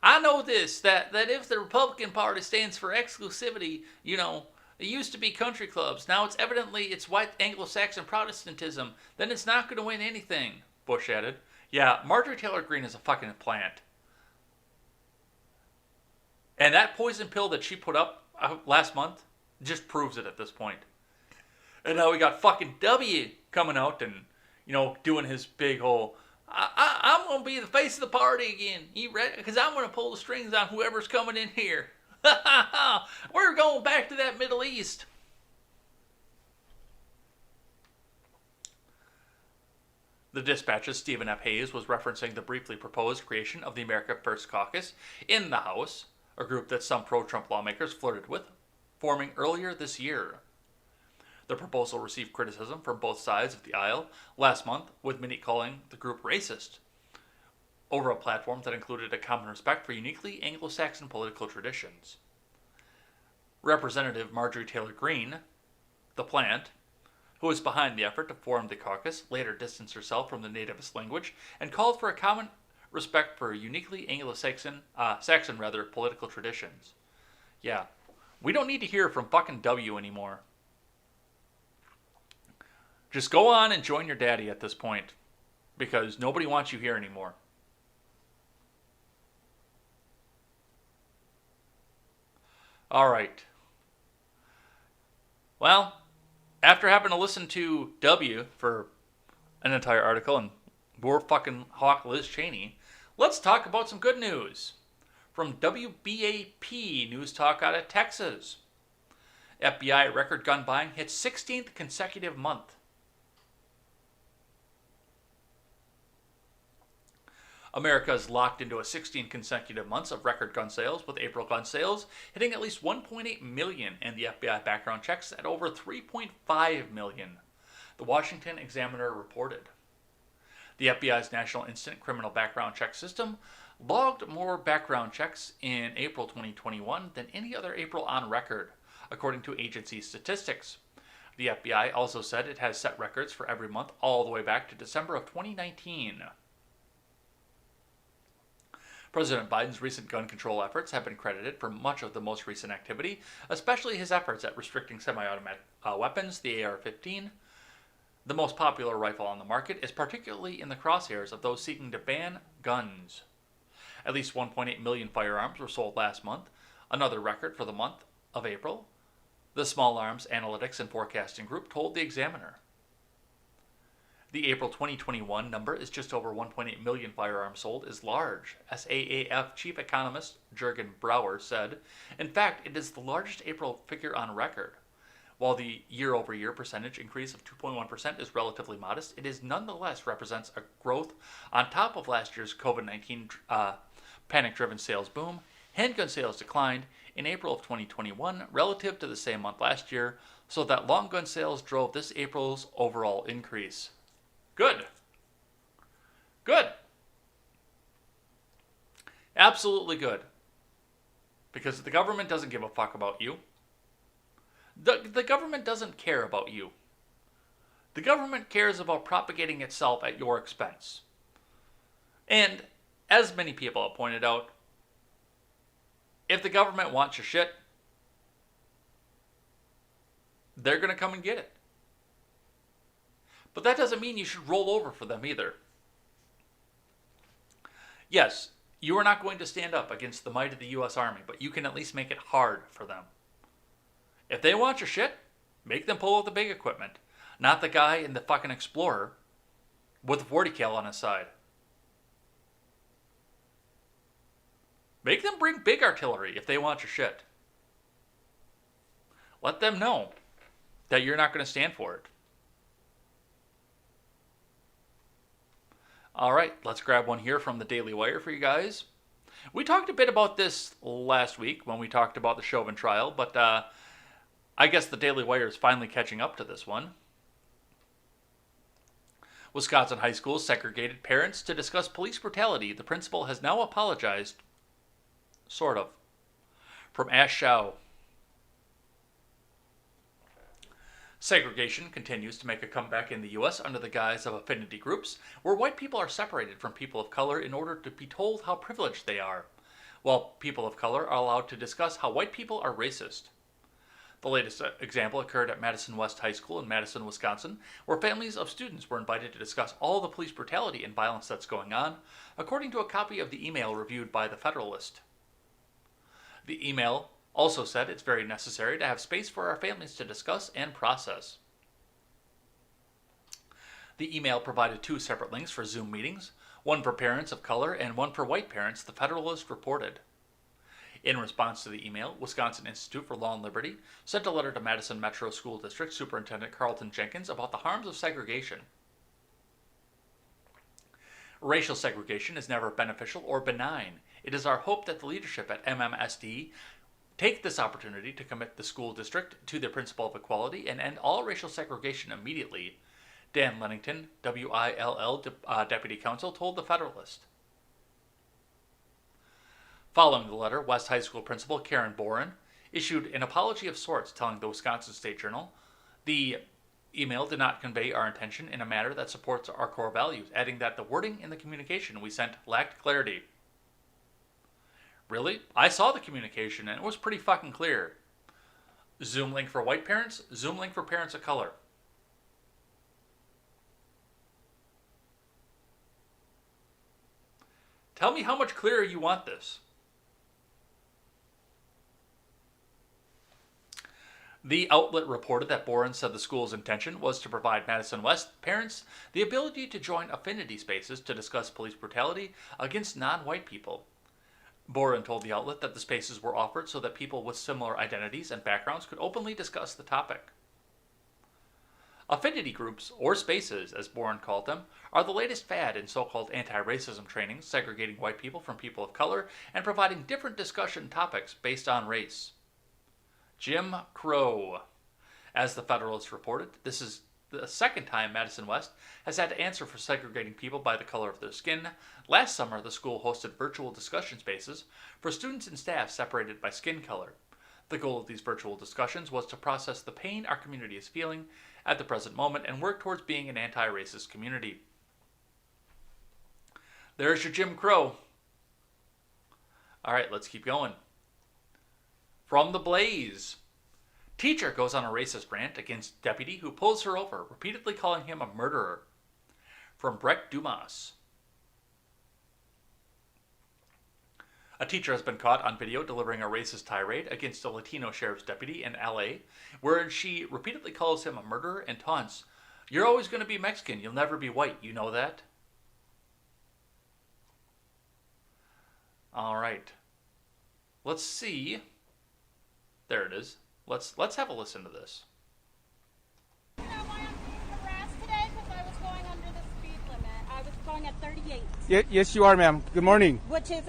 I know this, that if the Republican Party stands for exclusivity, you know, it used to be country clubs. Now it's white Anglo-Saxon Protestantism. Then it's not going to win anything, Bush added. Yeah, Marjorie Taylor Greene is a fucking plant. And that poison pill that she put up last month just proves it at this point. And now we got fucking W coming out and, you know, doing his big whole, I'm going to be the face of the party again. You ready? Because I'm going to pull the strings on whoever's coming in here. We're going back to that Middle East. The Dispatch's Stephen F. Hayes was referencing the briefly proposed creation of the America First Caucus in the House, a group that some pro-Trump lawmakers flirted with, forming earlier this year. The proposal received criticism from both sides of the aisle last month, with many calling the group racist, over a platform that included a common respect for uniquely Anglo-Saxon political traditions. Representative Marjorie Taylor Greene, the plant, who was behind the effort to form the caucus, later distanced herself from the nativist language and called for a common respect for uniquely Anglo-Saxon, political traditions. Yeah, We don't need to hear from fucking W anymore. Just go on and join your daddy at this point, because nobody wants you here anymore. All right. Well, after having to listen to W for an entire article and more fucking hawk Liz Cheney, let's talk about some good news from WBAP News Talk out of Texas. FBI record gun buying hits 16th consecutive month. America is locked into a 16 consecutive months of record gun sales, with April gun sales hitting at least 1.8 million and the FBI background checks at over 3.5 million, the Washington Examiner reported. The FBI's National Instant Criminal Background Check System logged more background checks in April 2021 than any other April on record, according to agency statistics. The FBI also said it has set records for every month all the way back to December of 2019. President Biden's recent gun control efforts have been credited for much of the most recent activity, especially his efforts at restricting semi-automatic weapons, the AR-15. The most popular rifle on the market is particularly in the crosshairs of those seeking to ban guns. At least 1.8 million firearms were sold last month, another record for the month of April, the Small Arms Analytics and Forecasting Group told the Examiner. The April 2021 number is just over 1.8 million firearms sold is large, SAAF chief economist Jurgen Brauer said. In fact, it is the largest April figure on record. While the year-over-year percentage increase of 2.1% is relatively modest, it is nonetheless represents a growth on top of last year's COVID-19 panic-driven sales boom. Handgun sales declined in April of 2021 relative to the same month last year, so that long gun sales drove this April's overall increase. Good. Good. Absolutely good. Because the government doesn't give a fuck about you. The government doesn't care about you. The government cares about propagating itself at your expense. And, as many people have pointed out, if the government wants your shit, they're going to come and get it. But that doesn't mean you should roll over for them either. Yes, you are not going to stand up against the might of the U.S. Army, but you can at least make it hard for them. If they want your shit, make them pull out the big equipment, not the guy in the fucking Explorer with a 40 cal on his side. Make them bring big artillery if they want your shit. Let them know that you're not going to stand for it. All right, let's grab one here from the Daily Wire for you guys. We talked a bit about this last week when we talked about the Chauvin trial, but I guess the Daily Wire is finally catching up to this one. Wisconsin high schools segregated parents to discuss police brutality. The principal has now apologized. Sort of. From Ash Shao. Segregation continues to make a comeback in the U.S. under the guise of affinity groups, where white people are separated from people of color in order to be told how privileged they are, while people of color are allowed to discuss how white people are racist. The latest example occurred at Madison West High School in Madison, Wisconsin, where families of students were invited to discuss all the police brutality and violence that's going on, according to a copy of the email reviewed by the Federalist. The email also said it's very necessary to have space for our families to discuss and process. The email provided 2 separate links for Zoom meetings, one for parents of color and one for white parents, the Federalist reported. In response to the email, Wisconsin Institute for Law and Liberty sent a letter to Madison Metro School District Superintendent Carlton Jenkins about the harms of segregation. Racial segregation is never beneficial or benign. It is our hope that the leadership at MMSD take this opportunity to commit the school district to the principle of equality and end all racial segregation immediately, Dan Lennington, WILL Deputy Counsel, told the Federalist. Following the letter, West High School Principal Karen Boren issued an apology of sorts, telling the Wisconsin State Journal, "The email did not convey our intention in a manner that supports our core values," adding that the wording in the communication we sent lacked clarity. Really? I saw the communication and it was pretty fucking clear. Zoom link for white parents, Zoom link for parents of color. Tell me how much clearer you want this. The outlet reported that Boren said the school's intention was to provide Madison West parents the ability to join affinity spaces to discuss police brutality against non-white people. Boren told the outlet that the spaces were offered so that people with similar identities and backgrounds could openly discuss the topic. Affinity groups, or spaces as Boren called them, are the latest fad in so-called anti-racism training, segregating white people from people of color and providing different discussion topics based on race. Jim Crow. As the Federalist reported, this is the second time Madison West has had to answer for segregating people by the color of their skin. Last summer, the school hosted virtual discussion spaces for students and staff separated by skin color. The goal of these virtual discussions was to process the pain our community is feeling at the present moment and work towards being an anti-racist community. There's your Jim Crow. All right, let's keep going. From the Blaze. Teacher goes on a racist rant against deputy who pulls her over, repeatedly calling him a murderer. From Breck Dumas. A teacher has been caught on video delivering a racist tirade against a Latino sheriff's deputy in LA, where she repeatedly calls him a murderer and taunts, "You're always going to be Mexican, you'll never be white, you know that?" All right. Let's see. There it is. Let's have a listen to this. You know why I'm being harassed today? Because I was going under the speed limit. I was going at 38. Yes, you are, ma'am. Good morning.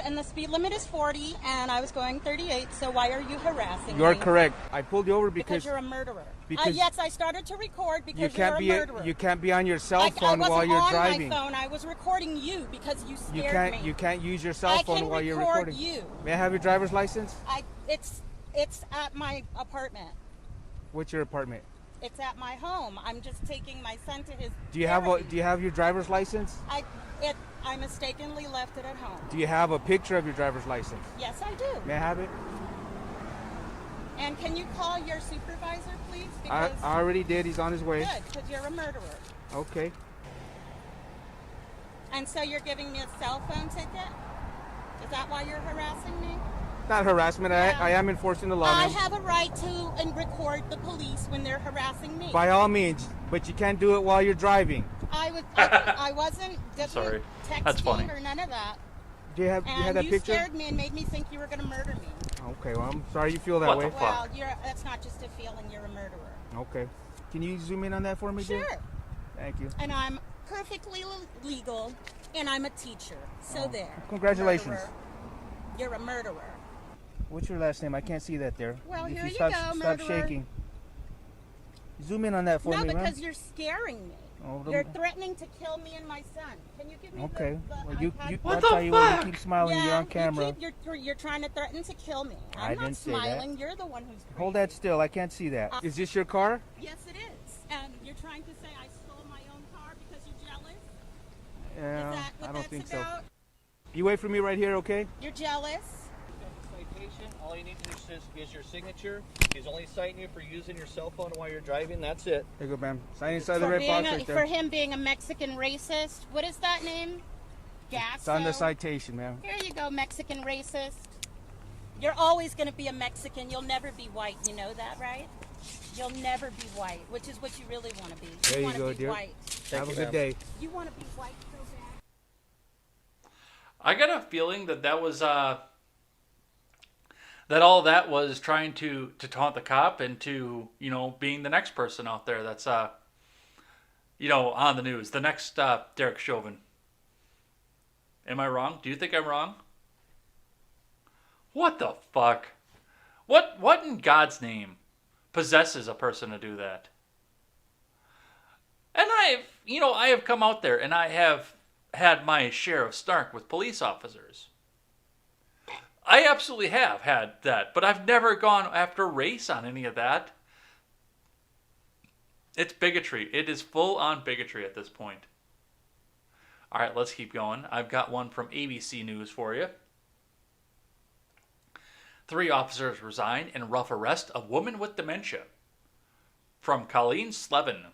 And the speed limit is 40, and I was going 38, so why are you harassing me? You're correct. I pulled you over because you're a murderer. Because yes, I started to record because you're a murderer. You can't be on your cell phone while you're driving. I wasn't on my phone. I was recording you because you scared me. You can't use your cell phone while you're recording. I can record you. May I have your driver's license? It's at my apartment. What's your apartment? It's at my home. I'm just taking my son to his. Do you have your driver's license? I mistakenly left it at home. Do you have a picture of your driver's license? Yes, I do. May I have it? And can you call your supervisor, please? I already did. He's on his way. Good, because you're a murderer. Okay. And so you're giving me a cell phone ticket? Is that why you're harassing me? Not harassment. Yeah. I am enforcing the law. I have a right to record the police when they're harassing me. By all means, but you can't do it while you're driving. I wasn't Sorry. texting That's funny. or none of that. Do you have that picture? You scared me and made me think you were going to murder me. Okay, well, I'm sorry you feel that way. Well, that's not just a feeling. You're a murderer. Okay. Can you zoom in on that for me, Sure. Jay? Thank you. And I'm perfectly legal, and I'm a teacher. So there. Congratulations. Murderer. You're a murderer. What's your last name? I can't see that there. Well, if here you stop, go, Stop murderer. shaking. Zoom in on that for me, No, because you're scaring me. Oh, You're threatening to kill me and my son. Can you give me okay. the Well, you, iPad? What I'll the tell you what, fuck? you keep smiling. You're on camera. You're trying to threaten to kill me. I I'm not didn't say that. smiling. You're the one who's crazy. Hold that still. I can't see that. Is this your car? Yes, it is. And you're trying to say I stole my own car because you're jealous? Yeah, Is that what I don't that's think about? so. You wait for me right here, okay? You're jealous? Citation. All you need to do is your signature. He's only citing you for using your cell phone while you're driving. That's it. Here you go, ma'am. Sign inside the red box right there. For him being a Mexican racist. What is that name? Gasso? It's on the citation, ma'am. Here you go, Mexican racist. You're always going to be a Mexican. You'll never be white. You know that, right? You'll never be white, which is what you really want to be. There you want go, to be dear. white. Have a good day. You want to be white so bad. I got a feeling that was that all that was trying to taunt the cop into, being the next person out there that's on the news, the next Derek Chauvin. Am I wrong? Do you think I'm wrong? What the fuck? What in God's name possesses a person to do that? And I have come out there and I have had my share of snark with police officers. I absolutely have had that, but I've never gone after race on any of that. It's bigotry. It is full-on bigotry at this point. All right, let's keep going. I've got one from ABC News for you. 3 officers resign in rough arrest of woman with dementia. From Colleen Slevin.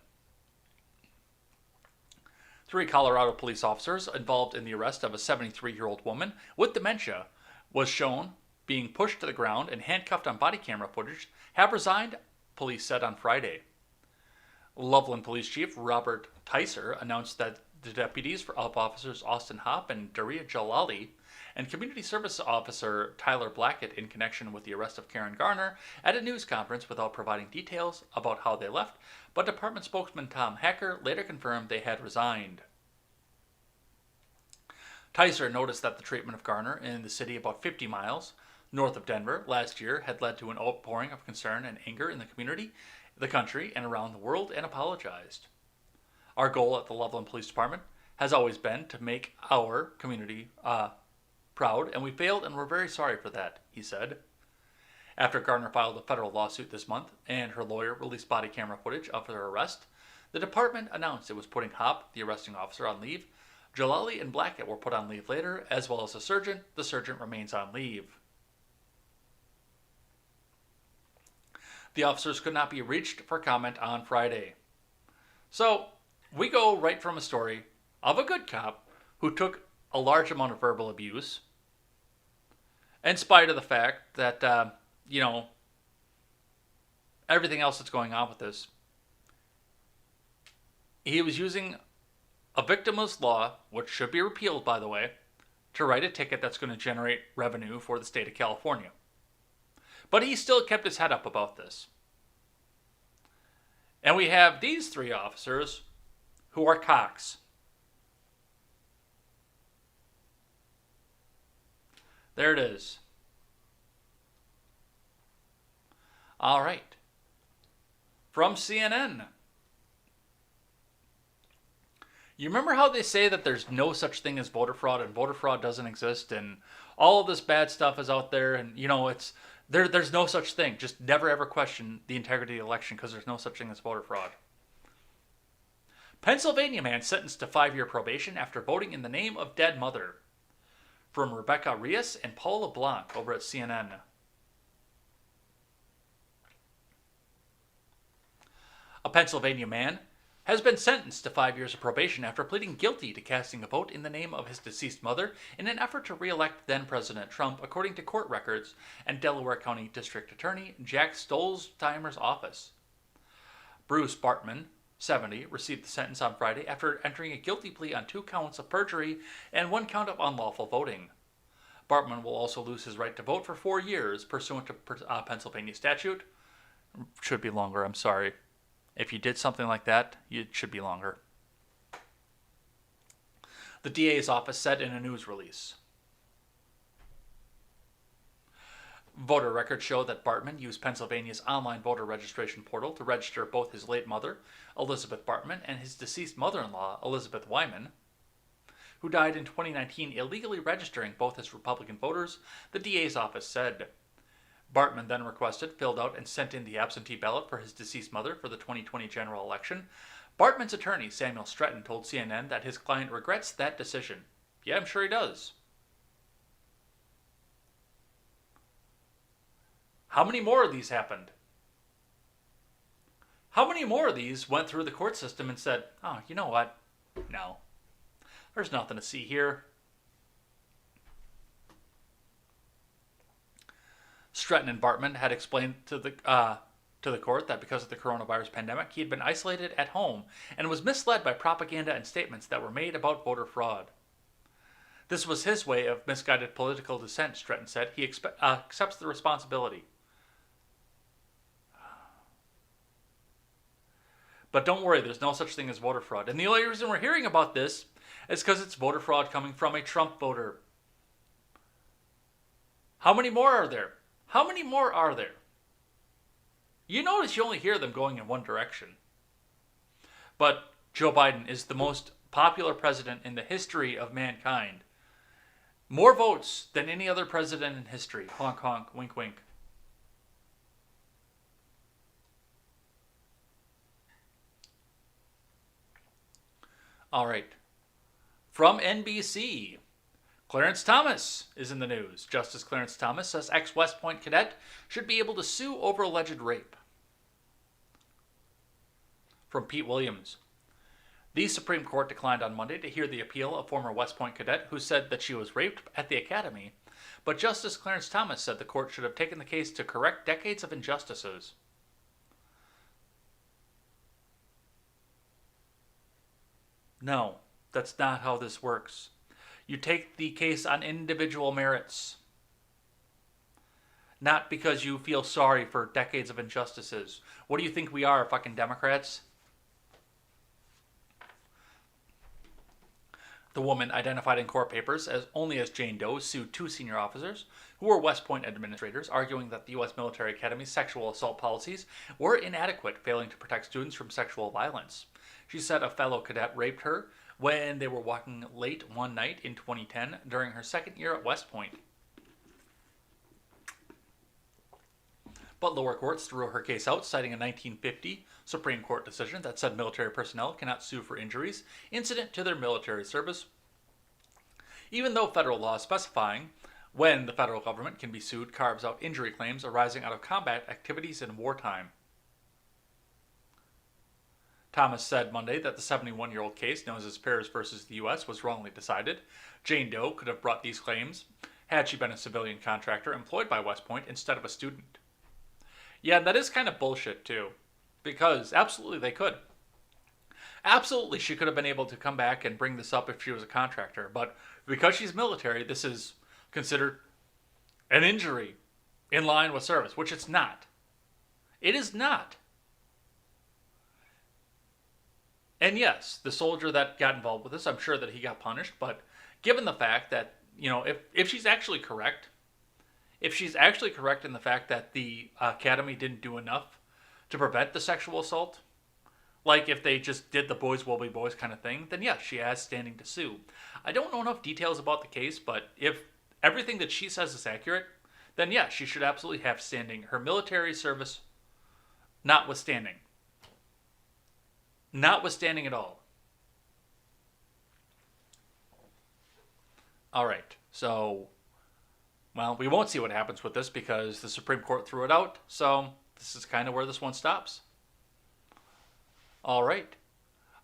3 Colorado police officers involved in the arrest of a 73-year-old woman with dementia was shown being pushed to the ground and handcuffed on body camera footage have resigned, police said on Friday. Loveland Police Chief Robert Tyser announced that the deputies of Officers Austin Hopp and Daria Jalali and Community Service Officer Tyler Blackett in connection with the arrest of Karen Garner at a news conference without providing details about how they left, but department spokesman Tom Hacker later confirmed they had resigned. Tyser noticed that the treatment of Garner in the city about 50 miles north of Denver last year had led to an outpouring of concern and anger in the community, the country, and around the world, and apologized. Our goal at the Loveland Police Department has always been to make our community proud, and we failed, and we're very sorry for that, he said. After Garner filed a federal lawsuit this month and her lawyer released body camera footage of her arrest, the department announced it was putting Hopp, the arresting officer, on leave. Jalali and Blackett were put on leave later, as well as the surgeon. The surgeon remains on leave. The officers could not be reached for comment on Friday. So, we go right from a story of a good cop who took a large amount of verbal abuse, in spite of the fact that, everything else that's going on with this. He was using a victimless law, which should be repealed, by the way, to write a ticket that's going to generate revenue for the state of California. But he still kept his head up about this. And we have these 3 officers who are cocks. There it is. All right. From CNN. You remember how they say that there's no such thing as voter fraud and voter fraud doesn't exist and all of this bad stuff is out there and, it's there's no such thing. Just never ever question the integrity of the election because there's no such thing as voter fraud. Pennsylvania man sentenced to 5-year probation after voting in the name of dead mother. From Rebecca Rios and Paul LeBlanc over at CNN. A Pennsylvania man has been sentenced to 5 years of probation after pleading guilty to casting a vote in the name of his deceased mother in an effort to re-elect then-President Trump, according to court records and Delaware County District Attorney Jack Stolzheimer's office. Bruce Bartman, 70, received the sentence on Friday after entering a guilty plea on 2 counts of perjury and 1 count of unlawful voting. Bartman will also lose his right to vote for 4 years, pursuant to Pennsylvania statute. Should be longer, I'm sorry. If you did something like that, it should be longer. The DA's office said in a news release. Voter records show that Bartman used Pennsylvania's online voter registration portal to register both his late mother, Elizabeth Bartman, and his deceased mother-in-law, Elizabeth Wyman, who died in 2019 illegally registering both as Republican voters, the DA's office said. Bartman then requested, filled out, and sent in the absentee ballot for his deceased mother for the 2020 general election. Bartman's attorney, Samuel Stratton, told CNN that his client regrets that decision. Yeah, I'm sure he does. How many more of these happened? How many more of these went through the court system and said, oh, you know what? No. There's nothing to see here. Stratton and Bartman had explained to the court that because of the coronavirus pandemic, he had been isolated at home and was misled by propaganda and statements that were made about voter fraud. This was his way of misguided political dissent, Stratton said. He accepts the responsibility. But don't worry, there's no such thing as voter fraud. And the only reason we're hearing about this is because it's voter fraud coming from a Trump voter. How many more are there? How many more are there? You notice you only hear them going in one direction. But Joe Biden is the most popular president in the history of mankind. More votes than any other president in history. Honk, honk, wink, wink. All right. From NBC, Clarence Thomas is in the news. Justice Clarence Thomas says ex-West Point cadet should be able to sue over alleged rape. From Pete Williams. The Supreme Court declined on Monday to hear the appeal of former West Point cadet who said that she was raped at the academy, but Justice Clarence Thomas said the court should have taken the case to correct decades of injustices. No, that's not how this works. You take the case on individual merits, not because you feel sorry for decades of injustices. What do you think we are, fucking Democrats? The woman, identified in court papers only as Jane Doe, sued 2 senior officers who were West Point administrators, arguing that the U.S. Military Academy's sexual assault policies were inadequate, failing to protect students from sexual violence. She said a fellow cadet raped her when they were walking late one night in 2010 during her second year at West Point. But lower courts threw her case out, citing a 1950 Supreme Court decision that said military personnel cannot sue for injuries incident to their military service, even though federal law specifying when the federal government can be sued carves out injury claims arising out of combat activities in wartime. Thomas said Monday that the 71-year-old case, known as Paris versus the U.S., was wrongly decided. Jane Doe could have brought these claims had she been a civilian contractor employed by West Point instead of a student. Yeah, that is kind of bullshit, too. Because, absolutely, they could. Absolutely, she could have been able to come back and bring this up if she was a contractor. But because she's military, this is considered an injury in line with service, which it's not. It is not. And yes, the soldier that got involved with this, I'm sure that he got punished. But given the fact that, if she's actually correct, if she's actually correct in the fact that the academy didn't do enough to prevent the sexual assault, like if they just did the boys will be boys kind of thing, then yes, she has standing to sue. I don't know enough details about the case, but if everything that she says is accurate, then yes, she should absolutely have standing. Her military service notwithstanding. Notwithstanding at all. Alright, so, well, we won't see what happens with this because the Supreme Court threw it out, so this is kind of where this one stops. Alright.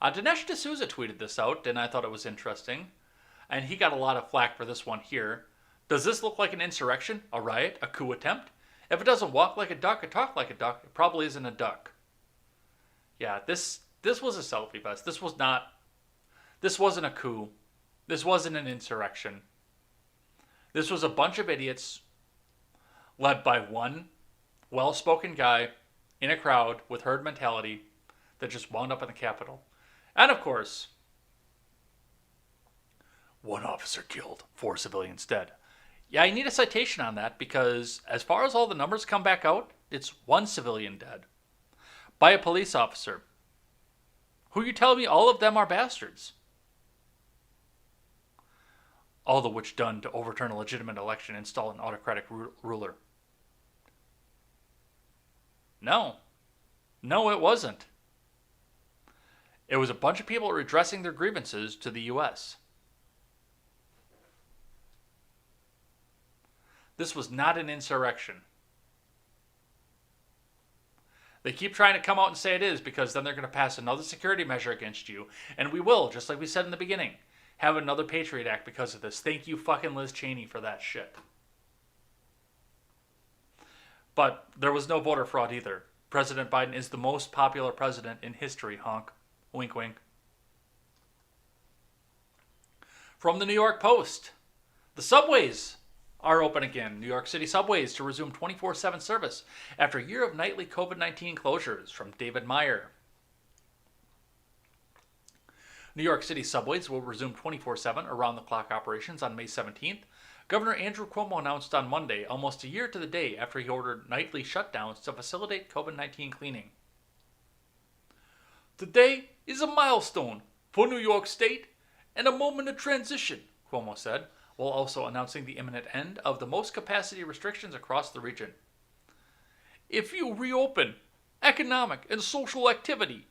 Dinesh D'Souza tweeted this out, and I thought it was interesting. And he got a lot of flack for this one here. Does this look like an insurrection, a riot, a coup attempt? If it doesn't walk like a duck or talk like a duck, it probably isn't a duck. Yeah, this was a selfie fest. This wasn't a coup. This wasn't an insurrection. This was a bunch of idiots led by one well-spoken guy in a crowd with herd mentality that just wound up in the Capitol. And of course, 1 officer killed, 4 civilians dead. Yeah, I need a citation on that because as far as all the numbers come back out, it's 1 civilian dead by a police officer. Who you tell me all of them are bastards? All of which done to overturn a legitimate election and install an autocratic ruler. No, it wasn't. It was a bunch of people redressing their grievances to the U.S. This was not an insurrection. They keep trying to come out and say it is because then they're going to pass another security measure against you. And we will, just like we said in the beginning, have another Patriot Act because of this. Thank you fucking Liz Cheney for that shit. But there was no voter fraud either. President Biden is the most popular president in history, honk. Wink, wink. From the New York Post, the subways are open again. New York City subways to resume 24/7 service after a year of nightly COVID-19 closures. From David Meyer. New York City subways will resume 24/7 around-the-clock operations on May 17th. Governor Andrew Cuomo announced on Monday, almost a year to the day after he ordered nightly shutdowns to facilitate COVID-19 cleaning. Today is a milestone for New York State and a moment of transition, Cuomo said, while also announcing the imminent end of the most capacity restrictions across the region. If you reopen economic and social activity,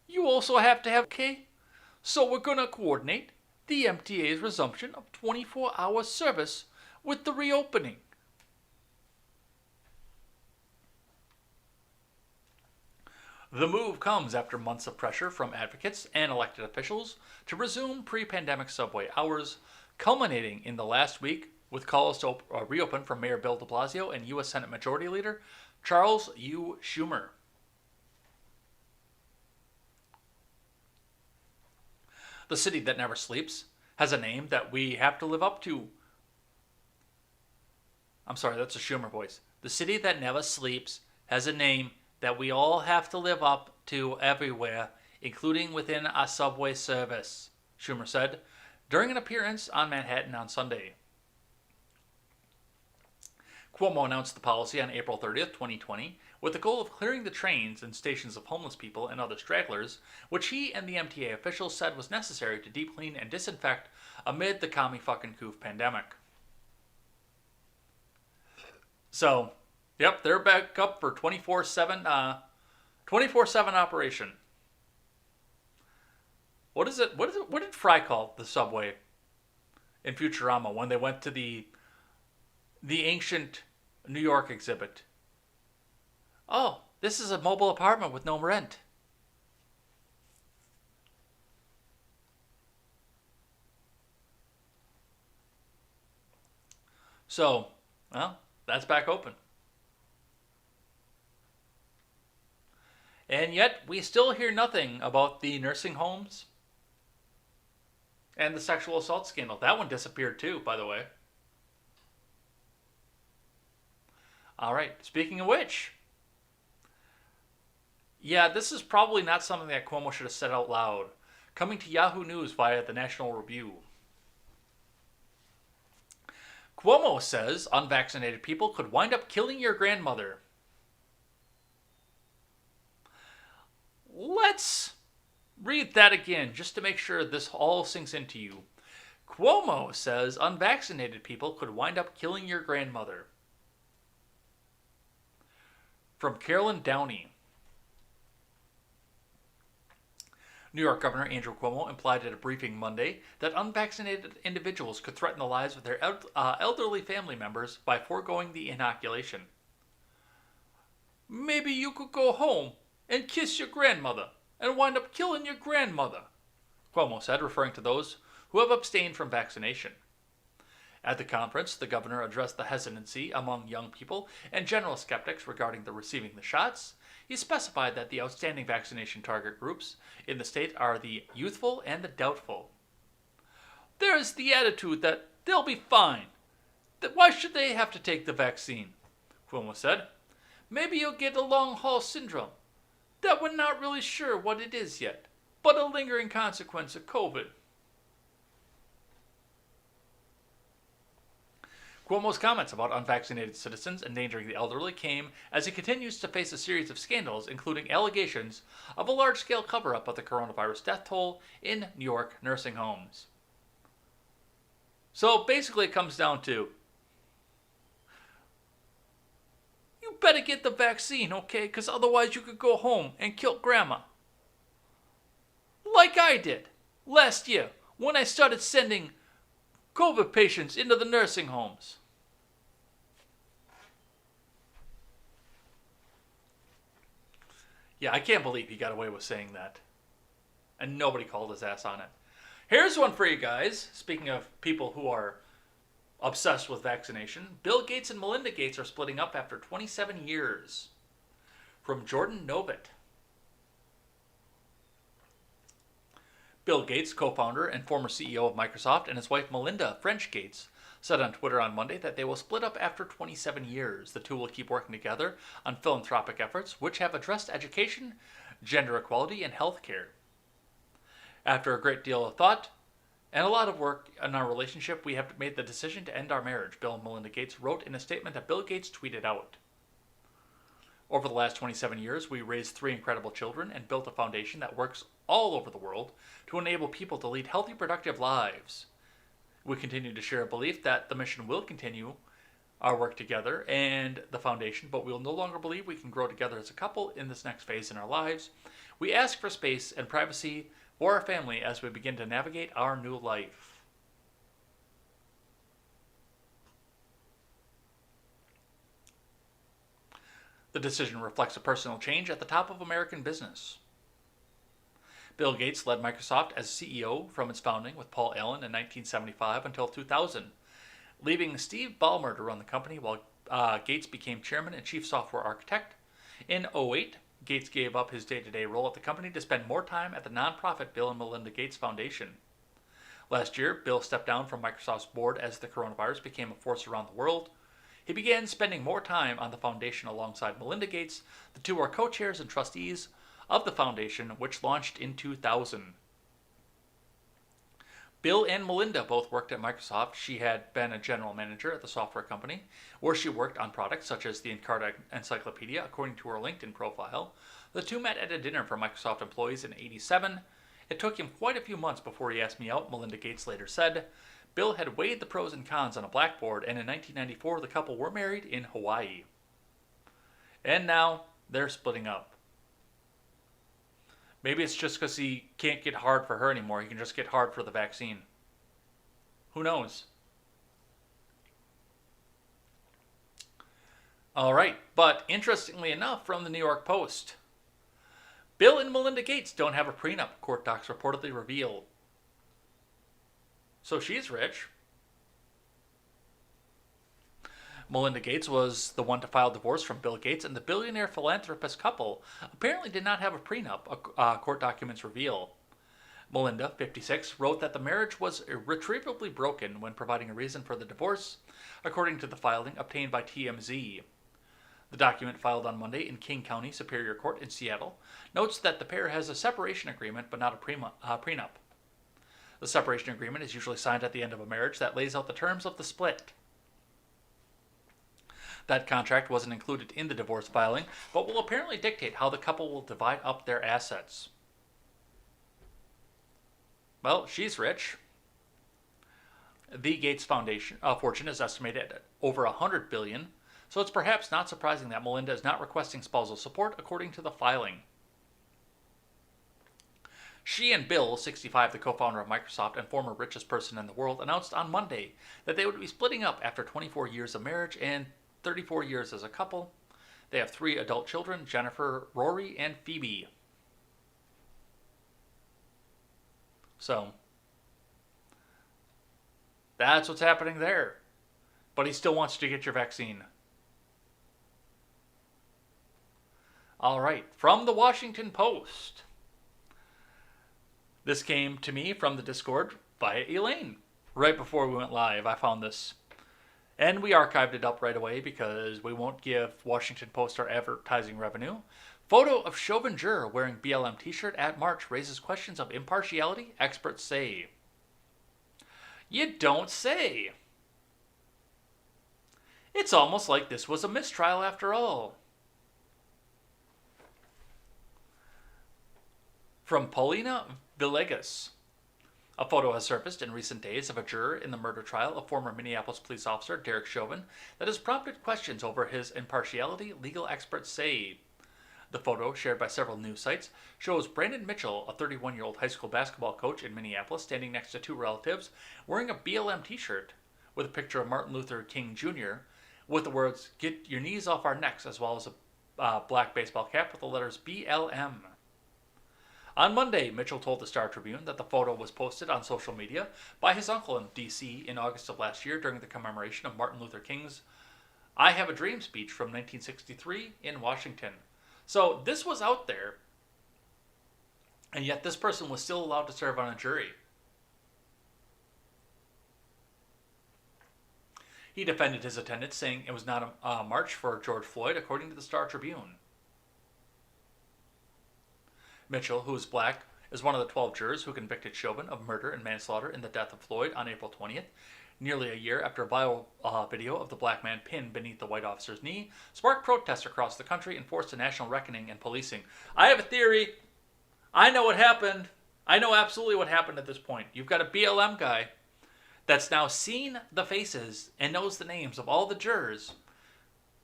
you also have to have, okay? So we're going to coordinate the MTA's resumption of 24-hour service with the reopening. The move comes after months of pressure from advocates and elected officials to resume pre-pandemic subway hours, culminating in the last week with calls to reopen from Mayor Bill de Blasio and U.S. Senate Majority Leader Charles U. Schumer. The city that never sleeps has a name that we have to live up to. I'm sorry, that's a Schumer voice. The city that never sleeps has a name that we all have to live up to everywhere, including within our subway service, Schumer said during an appearance on Manhattan on Sunday. Cuomo announced the policy on April 30th, 2020, with the goal of clearing the trains and stations of homeless people and other stragglers, which he and the MTA officials said was necessary to deep clean and disinfect amid the commie-fucking-coof pandemic. So, yep, they're back up for 24/7 operation. What is it? What did Fry call the subway in Futurama when they went to the ancient New York exhibit? Oh, this is a mobile apartment with no rent. So, well, that's back open. And yet, we still hear nothing about the nursing homes and the sexual assault scandal. That one disappeared too, by the way. All right, speaking of which, yeah, this is probably not something that Cuomo should have said out loud. Coming to Yahoo News via the National Review. Cuomo says unvaccinated people could wind up killing your grandmother. Let's read that again just to make sure this all sinks into you. Cuomo says unvaccinated people could wind up killing your grandmother. From Carolyn Downey. New York Governor Andrew Cuomo implied at a briefing Monday that unvaccinated individuals could threaten the lives of their elderly family members by foregoing the inoculation. Maybe you could go home and kiss your grandmother and wind up killing your grandmother, Cuomo said, referring to those who have abstained from vaccination. At the conference, the governor addressed the hesitancy among young people and general skeptics regarding the receiving the shots. He specified that the outstanding vaccination target groups in the state are the youthful and the doubtful. There is the attitude that they'll be fine. That why should they have to take the vaccine? Cuomo said. Maybe you'll get a long-haul syndrome. That we're not really sure what it is yet, but a lingering consequence of COVID. Cuomo's comments about unvaccinated citizens endangering the elderly came as he continues to face a series of scandals, including allegations of a large-scale cover-up of the coronavirus death toll in New York nursing homes. So basically it comes down to, you better get the vaccine, okay? Because otherwise you could go home and kill grandma. Like I did last year when I started sending COVID patients into the nursing homes. Yeah, I can't believe he got away with saying that. And nobody called his ass on it. Here's one for you guys. Speaking of people who are obsessed with vaccination, Bill Gates and Melinda Gates are splitting up after 27 years. From Jordan Novitt. Bill Gates, co-founder and former CEO of Microsoft, and his wife Melinda French Gates, said on Twitter on Monday that they will split up after 27 years. The two will keep working together on philanthropic efforts, which have addressed education, gender equality, and healthcare. After a great deal of thought and a lot of work in our relationship, we have made the decision to end our marriage, Bill and Melinda Gates wrote in a statement that Bill Gates tweeted out. Over the last 27 years, we raised 3 incredible children and built a foundation that works all over the world to enable people to lead healthy, productive lives. We continue to share a belief that the mission will continue our work together and the foundation, but we will no longer believe we can grow together as a couple in this next phase in our lives. We ask for space and privacy for our family as we begin to navigate our new life. The decision reflects a personal change at the top of American business. Bill Gates led Microsoft as CEO from its founding with Paul Allen in 1975 until 2000, leaving Steve Ballmer to run the company while Gates became chairman and chief software architect. In 2008, Gates gave up his day-to-day role at the company to spend more time at the nonprofit Bill and Melinda Gates Foundation. Last year, Bill stepped down from Microsoft's board as the coronavirus became a force around the world. He began spending more time on the foundation alongside Melinda Gates. The two are co-chairs and trustees of the foundation, which launched in 2000. Bill and Melinda both worked at Microsoft. She had been a general manager at the software company, where she worked on products such as the Encarta Encyclopedia, according to her LinkedIn profile. The two met at a dinner for Microsoft employees in '87. It took him quite a few months before he asked me out, Melinda Gates later said. Bill had weighed the pros and cons on a blackboard, and in 1994 the couple were married in Hawaii. And now they're splitting up. Maybe it's just because he can't get hard for her anymore. He can just get hard for the vaccine. Who knows? All right, but interestingly enough, from the New York Post, Bill and Melinda Gates don't have a prenup, court docs reportedly reveal. So she's rich. Melinda Gates was the one to file divorce from Bill Gates, and the billionaire philanthropist couple apparently did not have a prenup, court documents reveal. Melinda, 56, wrote that the marriage was irretrievably broken when providing a reason for the divorce, according to the filing obtained by TMZ. The document filed on Monday in King County Superior Court in Seattle notes that the pair has a separation agreement but not a prenup. The separation agreement is usually signed at the end of a marriage that lays out the terms of the split. That contract wasn't included in the divorce filing, but will apparently dictate how the couple will divide up their assets. Well, she's rich. The Gates Foundation fortune is estimated at over $100 billion, so it's perhaps not surprising that Melinda is not requesting spousal support, according to the filing. She and Bill, 65, the co-founder of Microsoft and former richest person in the world, announced on Monday that they would be splitting up after 24 years of marriage and 34 years as a couple. They have 3 adult children, Jennifer, Rory, and Phoebe. So, that's what's happening there. But he still wants you to get your vaccine. All right, from the Washington Post. This came to me from the Discord via Elaine. Right before we went live, I found this. And we archived it up right away because we won't give Washington Post our advertising revenue. Photo of Chauvin juror wearing BLM t-shirt at march raises questions of impartiality, experts say. You don't say. It's almost like this was a mistrial after all. From Paulina Villegas. A photo has surfaced in recent days of a juror in the murder trial of former Minneapolis police officer Derek Chauvin that has prompted questions over his impartiality, legal experts say. The photo, shared by several news sites, shows Brandon Mitchell, a 31-year-old high school basketball coach in Minneapolis, standing next to 2 relatives wearing a BLM t-shirt with a picture of Martin Luther King Jr. with the words, "Get your knees off our necks," as well as a black baseball cap with the letters BLM. On Monday, Mitchell told the Star Tribune that the photo was posted on social media by his uncle in D.C. in August of last year during the commemoration of Martin Luther King's I Have a Dream speech from 1963 in Washington. So this was out there, and yet this person was still allowed to serve on a jury. He defended his attendance, saying it was not a march for George Floyd, according to the Star Tribune. Mitchell, who is black, is one of the 12 jurors who convicted Chauvin of murder and manslaughter in the death of Floyd on April 20th, nearly a year after a viral video of the black man pinned beneath the white officer's knee sparked protests across the country and forced a national reckoning in policing. I have a theory. I know what happened. I know absolutely what happened at this point. You've got a BLM guy that's now seen the faces and knows the names of all the jurors.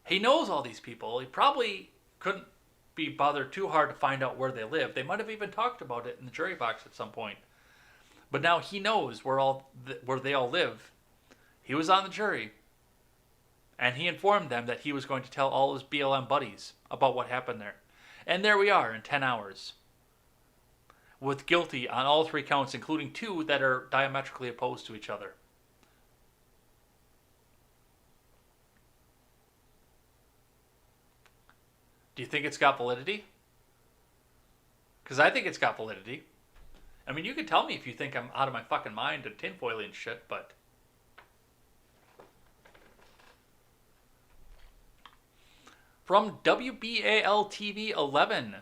He knows all these people. He probably couldn't be bothered too hard to find out where they live. They might have even talked about it in the jury box at some point. But now he knows where they all live. He was on the jury. And he informed them that he was going to tell all his BLM buddies about what happened there. And there we are in 10 hours. With guilty on all 3 counts, including 2 that are diametrically opposed to each other. Do you think it's got validity? Because I think it's got validity. I mean, you can tell me if you think I'm out of my fucking mind and tinfoily and shit, but... From WBAL-TV 11.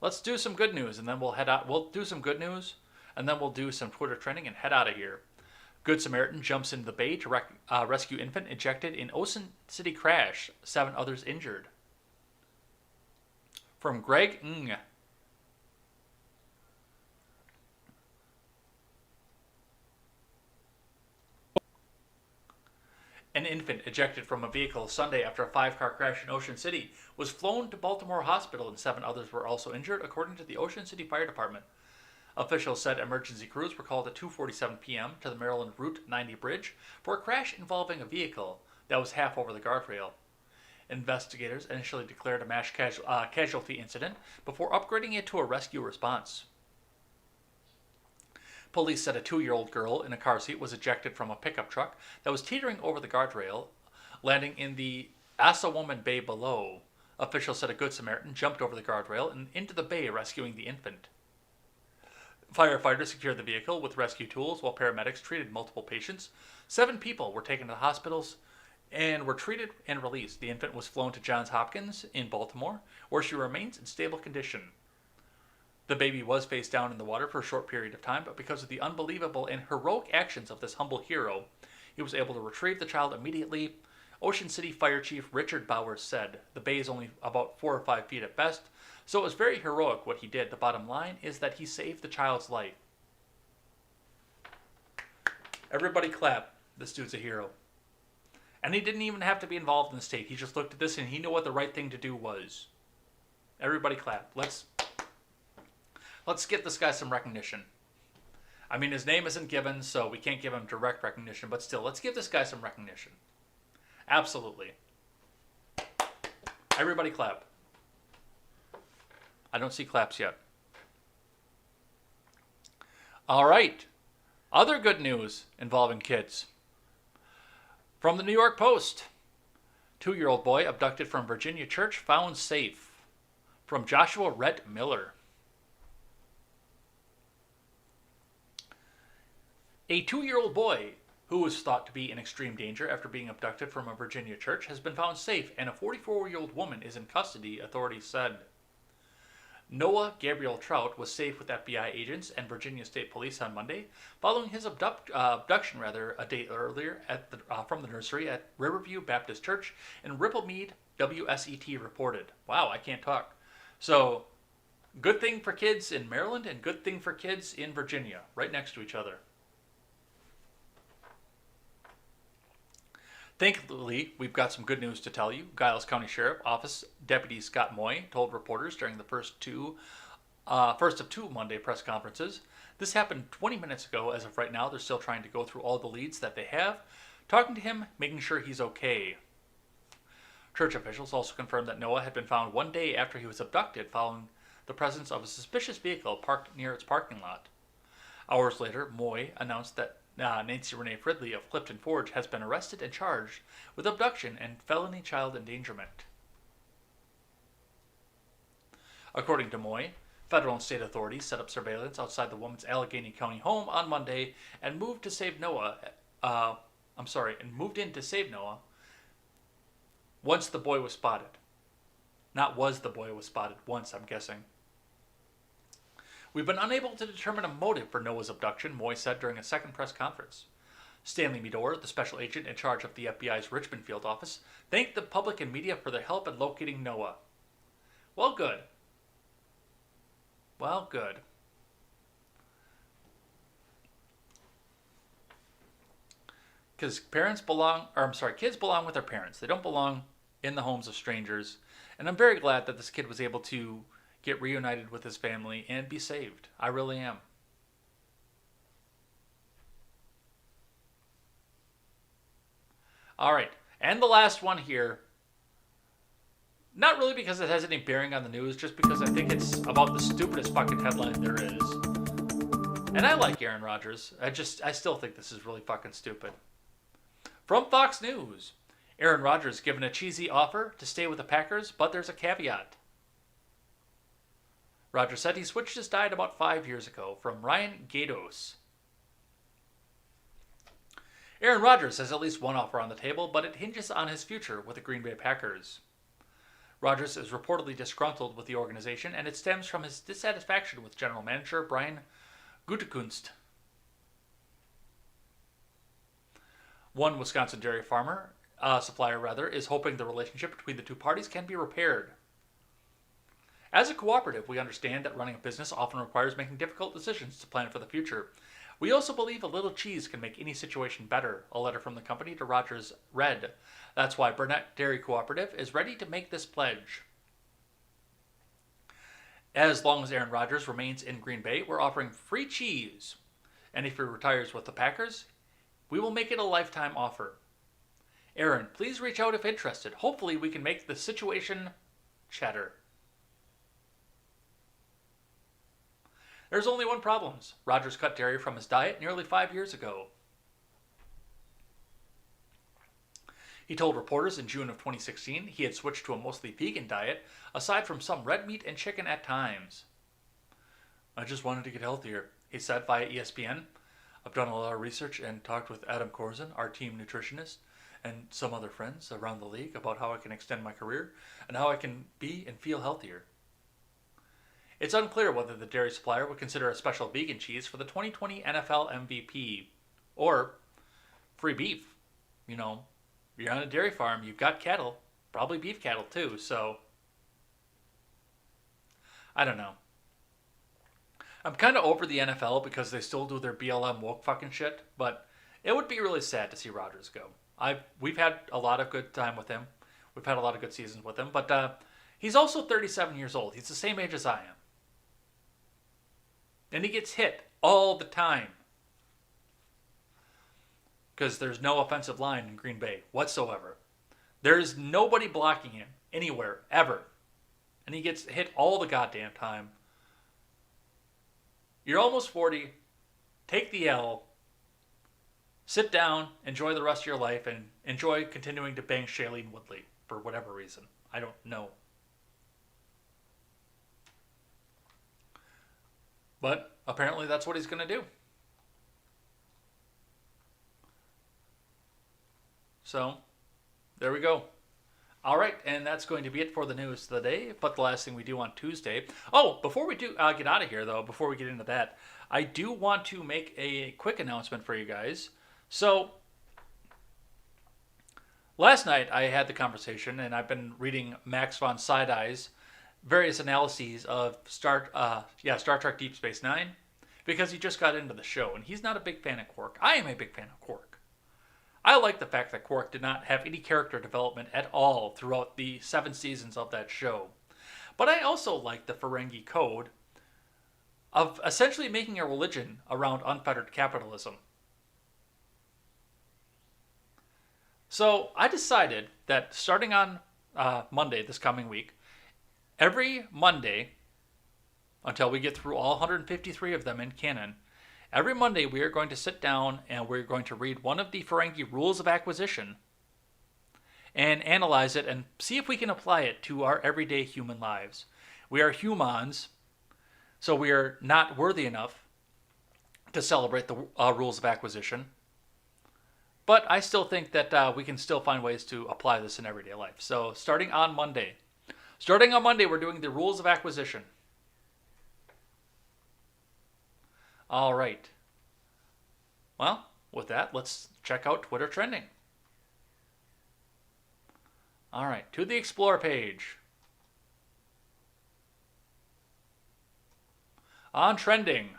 Let's do some good news, and then we'll head out. We'll do some good news, and then we'll do some Twitter trending and head out of here. Good Samaritan jumps into the bay to rescue infant ejected in Ocean City crash. 7 others injured. From Greg Ng. An infant ejected from a vehicle Sunday after a 5-car crash in Ocean City was flown to Baltimore Hospital, and 7 others were also injured, according to the Ocean City Fire Department. Officials said emergency crews were called at 2:47 p.m. to the Maryland Route 90 bridge for a crash involving a vehicle that was half over the guardrail. Investigators initially declared a mass casualty incident before upgrading it to a rescue response. Police said a 2-year-old girl in a car seat was ejected from a pickup truck that was teetering over the guardrail, landing in the Assawoman Bay below. Officials said a Good Samaritan jumped over the guardrail and into the bay, rescuing the infant. Firefighters secured the vehicle with rescue tools while paramedics treated multiple patients. 7 people were taken to the hospitals and were treated and released. The infant was flown to Johns Hopkins in Baltimore, where she remains in stable condition. The baby was face down in the water for a short period of time, but because of the unbelievable and heroic actions of this humble hero, he was able to retrieve the child immediately. Ocean City Fire Chief Richard Bowers said, "The bay is only about 4 or 5 feet at best, so it was very heroic what he did. The bottom line is that he saved the child's life." Everybody clap. This dude's a hero. And he didn't even have to be involved in the state. He just looked at this and he knew what the right thing to do was. Everybody clap. Let's get this guy some recognition. I mean, his name isn't given, so we can't give him direct recognition, but still, let's give this guy some recognition. Absolutely. Everybody clap. I don't see claps yet. All right. Other good news involving kids. From the New York Post. 2-year-old boy abducted from Virginia church found safe. From Joshua Rhett Miller. A 2-year-old boy who was thought to be in extreme danger after being abducted from a Virginia church has been found safe, and a 44-year-old woman is in custody, authorities said. Noah Gabriel Trout was safe with FBI agents and Virginia State Police on Monday, following his abduction a day earlier from the nursery at Riverview Baptist Church in Ripplemead, WSET reported. Wow, I can't talk. So, good thing for kids in Maryland and good thing for kids in Virginia, right next to each other. Thankfully, we've got some good news to tell you. Giles County Sheriff Office Deputy Scott Moy told reporters during the first of 2 Monday press conferences. This happened 20 minutes ago. As of right now, they're still trying to go through all the leads that they have, talking to him, making sure he's okay. Church officials also confirmed that Noah had been found 1 day after he was abducted following the presence of a suspicious vehicle parked near its parking lot. Hours later, Moy announced that Nancy Renee Fridley of Clifton Forge has been arrested and charged with abduction and felony child endangerment. According to Moy, federal and state authorities set up surveillance outside the woman's Allegheny County home on Monday and moved in to save Noah once the boy was spotted. Not was the boy was spotted once, I'm guessing. We've been unable to determine a motive for Noah's abduction, Moy said during a second press conference. Stanley Medore, the special agent in charge of the FBI's Richmond field office, thanked the public and media for their help in locating Noah. Well, good. Well, good. Because kids belong with their parents. They don't belong in the homes of strangers. And I'm very glad that this kid was able to get reunited with his family and be saved. I really am. All right, and the last one here. Not really because it has any bearing on the news, just because I think it's about the stupidest fucking headline there is. And I like Aaron Rodgers. I still think this is really fucking stupid. From Fox News, Aaron Rodgers given a cheesy offer to stay with the Packers, but there's a caveat. Rodgers said he switched his diet about 5 years ago. From Ryan Gatos. Aaron Rodgers has at least one offer on the table, but it hinges on his future with the Green Bay Packers. Rodgers is reportedly disgruntled with the organization, and it stems from his dissatisfaction with general manager Brian Gutekunst. One Wisconsin dairy supplier, is hoping the relationship between the two parties can be repaired. As a cooperative, we understand that running a business often requires making difficult decisions to plan for the future. We also believe a little cheese can make any situation better, a letter from the company to Rodgers read. That's why Burnett Dairy Cooperative is ready to make this pledge. As long as Aaron Rodgers remains in Green Bay, we're offering free cheese. And if he retires with the Packers, we will make it a lifetime offer. Aaron, please reach out if interested. Hopefully we can make the situation cheddar. There's only one problem. Rodgers cut dairy from his diet nearly 5 years ago. He told reporters in June of 2016 he had switched to a mostly vegan diet, aside from some red meat and chicken at times. I just wanted to get healthier, he said via ESPN. I've done a lot of research and talked with Adam Corzin, our team nutritionist, and some other friends around the league about how I can extend my career and how I can be and feel healthier. It's unclear whether the dairy supplier would consider a special vegan cheese for the 2020 NFL MVP or free beef. You know, you're on a dairy farm, you've got cattle, probably beef cattle too, so I don't know. I'm kind of over the NFL because they still do their BLM woke fucking shit, but it would be really sad to see Rodgers go. We've had a lot of good time with him. We've had a lot of good seasons with him, but he's also 37 years old. He's the same age as I am. And he gets hit all the time. Because there's no offensive line in Green Bay whatsoever. There's nobody blocking him anywhere, ever. And he gets hit all the goddamn time. You're almost 40. Take the L. Sit down, enjoy the rest of your life, and enjoy continuing to bang Shailene Woodley for whatever reason. I don't know. But apparently that's what he's going to do. So, there we go. All right, and that's going to be it for the news today. But the last thing we do on Tuesday. Oh, before we do get out of here, though, before we get into that, I do want to make a quick announcement for you guys. So, last night I had the conversation, and I've been reading Max von Sydow's various analyses of Star Trek Deep Space Nine, because he just got into the show, and he's not a big fan of Quark. I am a big fan of Quark. I like the fact that Quark did not have any character development at all throughout the 7 seasons of that show. But I also like the Ferengi Code of essentially making a religion around unfettered capitalism. So I decided that starting on Monday this coming week, every Monday, until we get through all 153 of them in canon, every Monday we are going to sit down and we're going to read one of the Ferengi Rules of Acquisition and analyze it and see if we can apply it to our everyday human lives. We are humans, so we are not worthy enough to celebrate the Rules of Acquisition. But I still think that we can still find ways to apply this in everyday life. So starting on Monday, we're doing the Rules of Acquisition. All right. Well, with that, let's check out Twitter trending. All right, to the Explore page. On trending.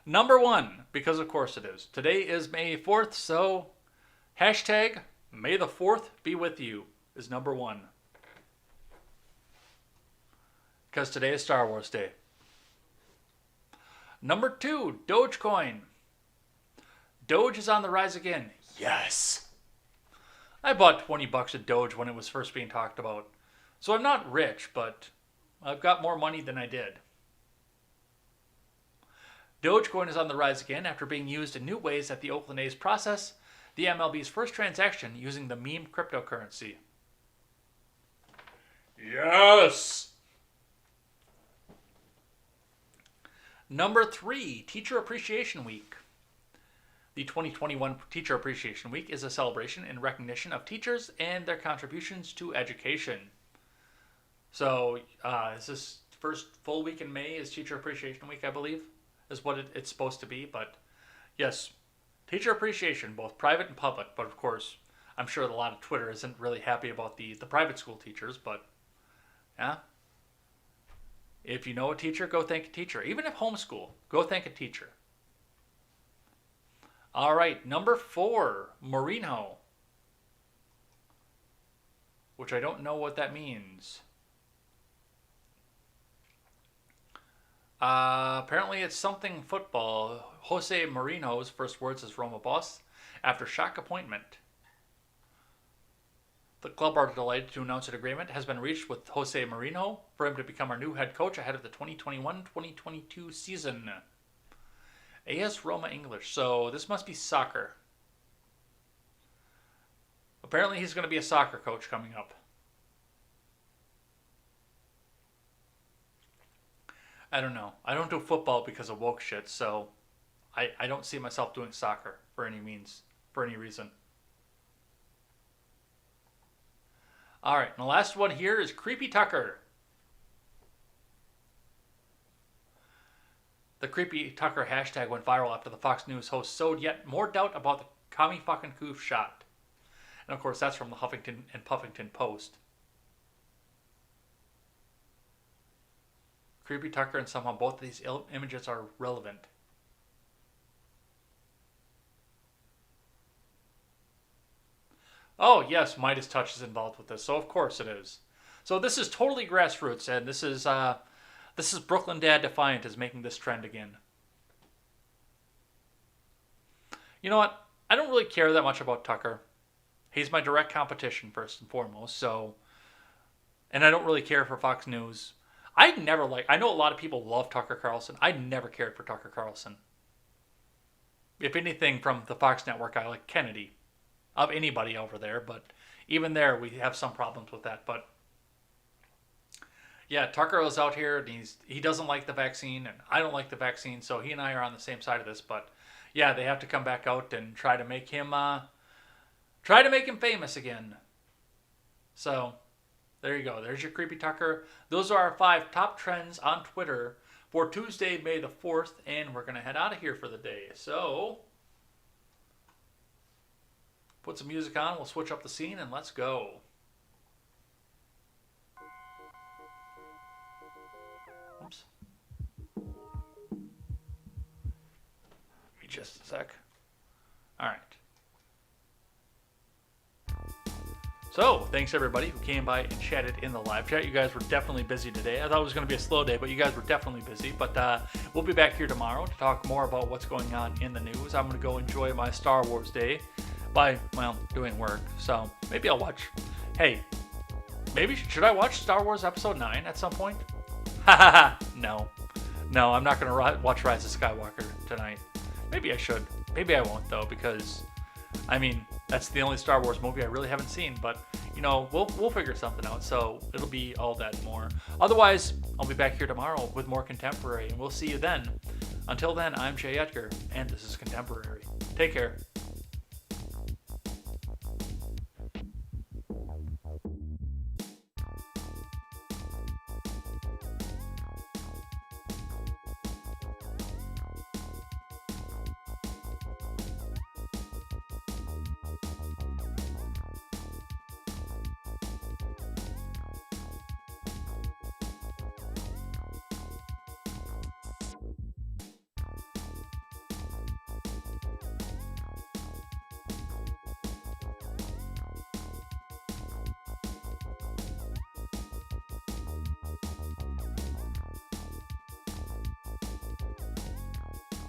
Number 1, because of course it is. Today is May 4th, so hashtag May the 4th be with you. is number 1. Because today is Star Wars Day. Number 2, Dogecoin. Doge is on the rise again. Yes. I bought $20 of Doge when it was first being talked about. So I'm not rich, but I've got more money than I did. Dogecoin is on the rise again after being used in new ways at the Oakland A's process the MLB's first transaction using the meme cryptocurrency. Yes! Number 3, Teacher Appreciation Week. The 2021 Teacher Appreciation Week is a celebration in recognition of teachers and their contributions to education. So, is this first full week in May is Teacher Appreciation Week, I believe, is what it's supposed to be. But yes, teacher appreciation, both private and public. But of course, I'm sure a lot of Twitter isn't really happy about the private school teachers. But yeah, if you know a teacher, go thank a teacher. Even if homeschool, go thank a teacher. All right, number 4, Merino, which I don't know what that means. Apparently it's something football. Jose Mourinho's first words as Roma boss after shock appointment. The club are delighted to announce an agreement has been reached with Jose Mourinho for him to become our new head coach ahead of the 2021-2022 season. AS Roma English, so this must be soccer. Apparently he's going to be a soccer coach coming up. I don't know. I don't do football because of woke shit, so I don't see myself doing soccer for any reason. All right, and the last one here is Creepy Tucker. The Creepy Tucker hashtag went viral after the Fox News host sowed yet more doubt about the commie fucking coof shot. And of course, that's from the Huffington and Puffington Post. Creepy Tucker, and somehow both of these images are relevant. Oh, yes, Midas Touch is involved with this, so of course it is. So this is totally grassroots, and this is Brooklyn Dad Defiant is making this trend again. You know what? I don't really care that much about Tucker. He's my direct competition, first and foremost, so... And I don't really care for Fox News. I know a lot of people love Tucker Carlson. I never cared for Tucker Carlson. If anything, from the Fox network, I like Kennedy. Of anybody over there, but even there, we have some problems with that. But yeah, Tucker is out here, and he doesn't like the vaccine, and I don't like the vaccine, so he and I are on the same side of this. But yeah, they have to come back out and try to make him famous again. So there you go. There's your Creepy Tucker. Those are our 5 top trends on Twitter for Tuesday, May the 4th, and we're going to head out of here for the day. So put some music on, we'll switch up the scene, and let's go. Oops. Give me just a sec. All right. So, thanks everybody who came by and chatted in the live chat. You guys were definitely busy today. I thought it was going to be a slow day, but you guys were definitely busy. But we'll be back here tomorrow to talk more about what's going on in the news. I'm going to go enjoy my Star Wars day by, well, doing work. So, maybe I'll watch. Hey, should I watch Star Wars Episode 9 at some point? Ha. No, I'm not going to watch Rise of Skywalker tonight. Maybe I should. Maybe I won't, though, because, I mean, that's the only Star Wars movie I really haven't seen, but, you know, we'll figure something out, so it'll be all that more. Otherwise, I'll be back here tomorrow with more Contemporary, and we'll see you then. Until then, I'm Jay Edgar, and this is Contemporary. Take care.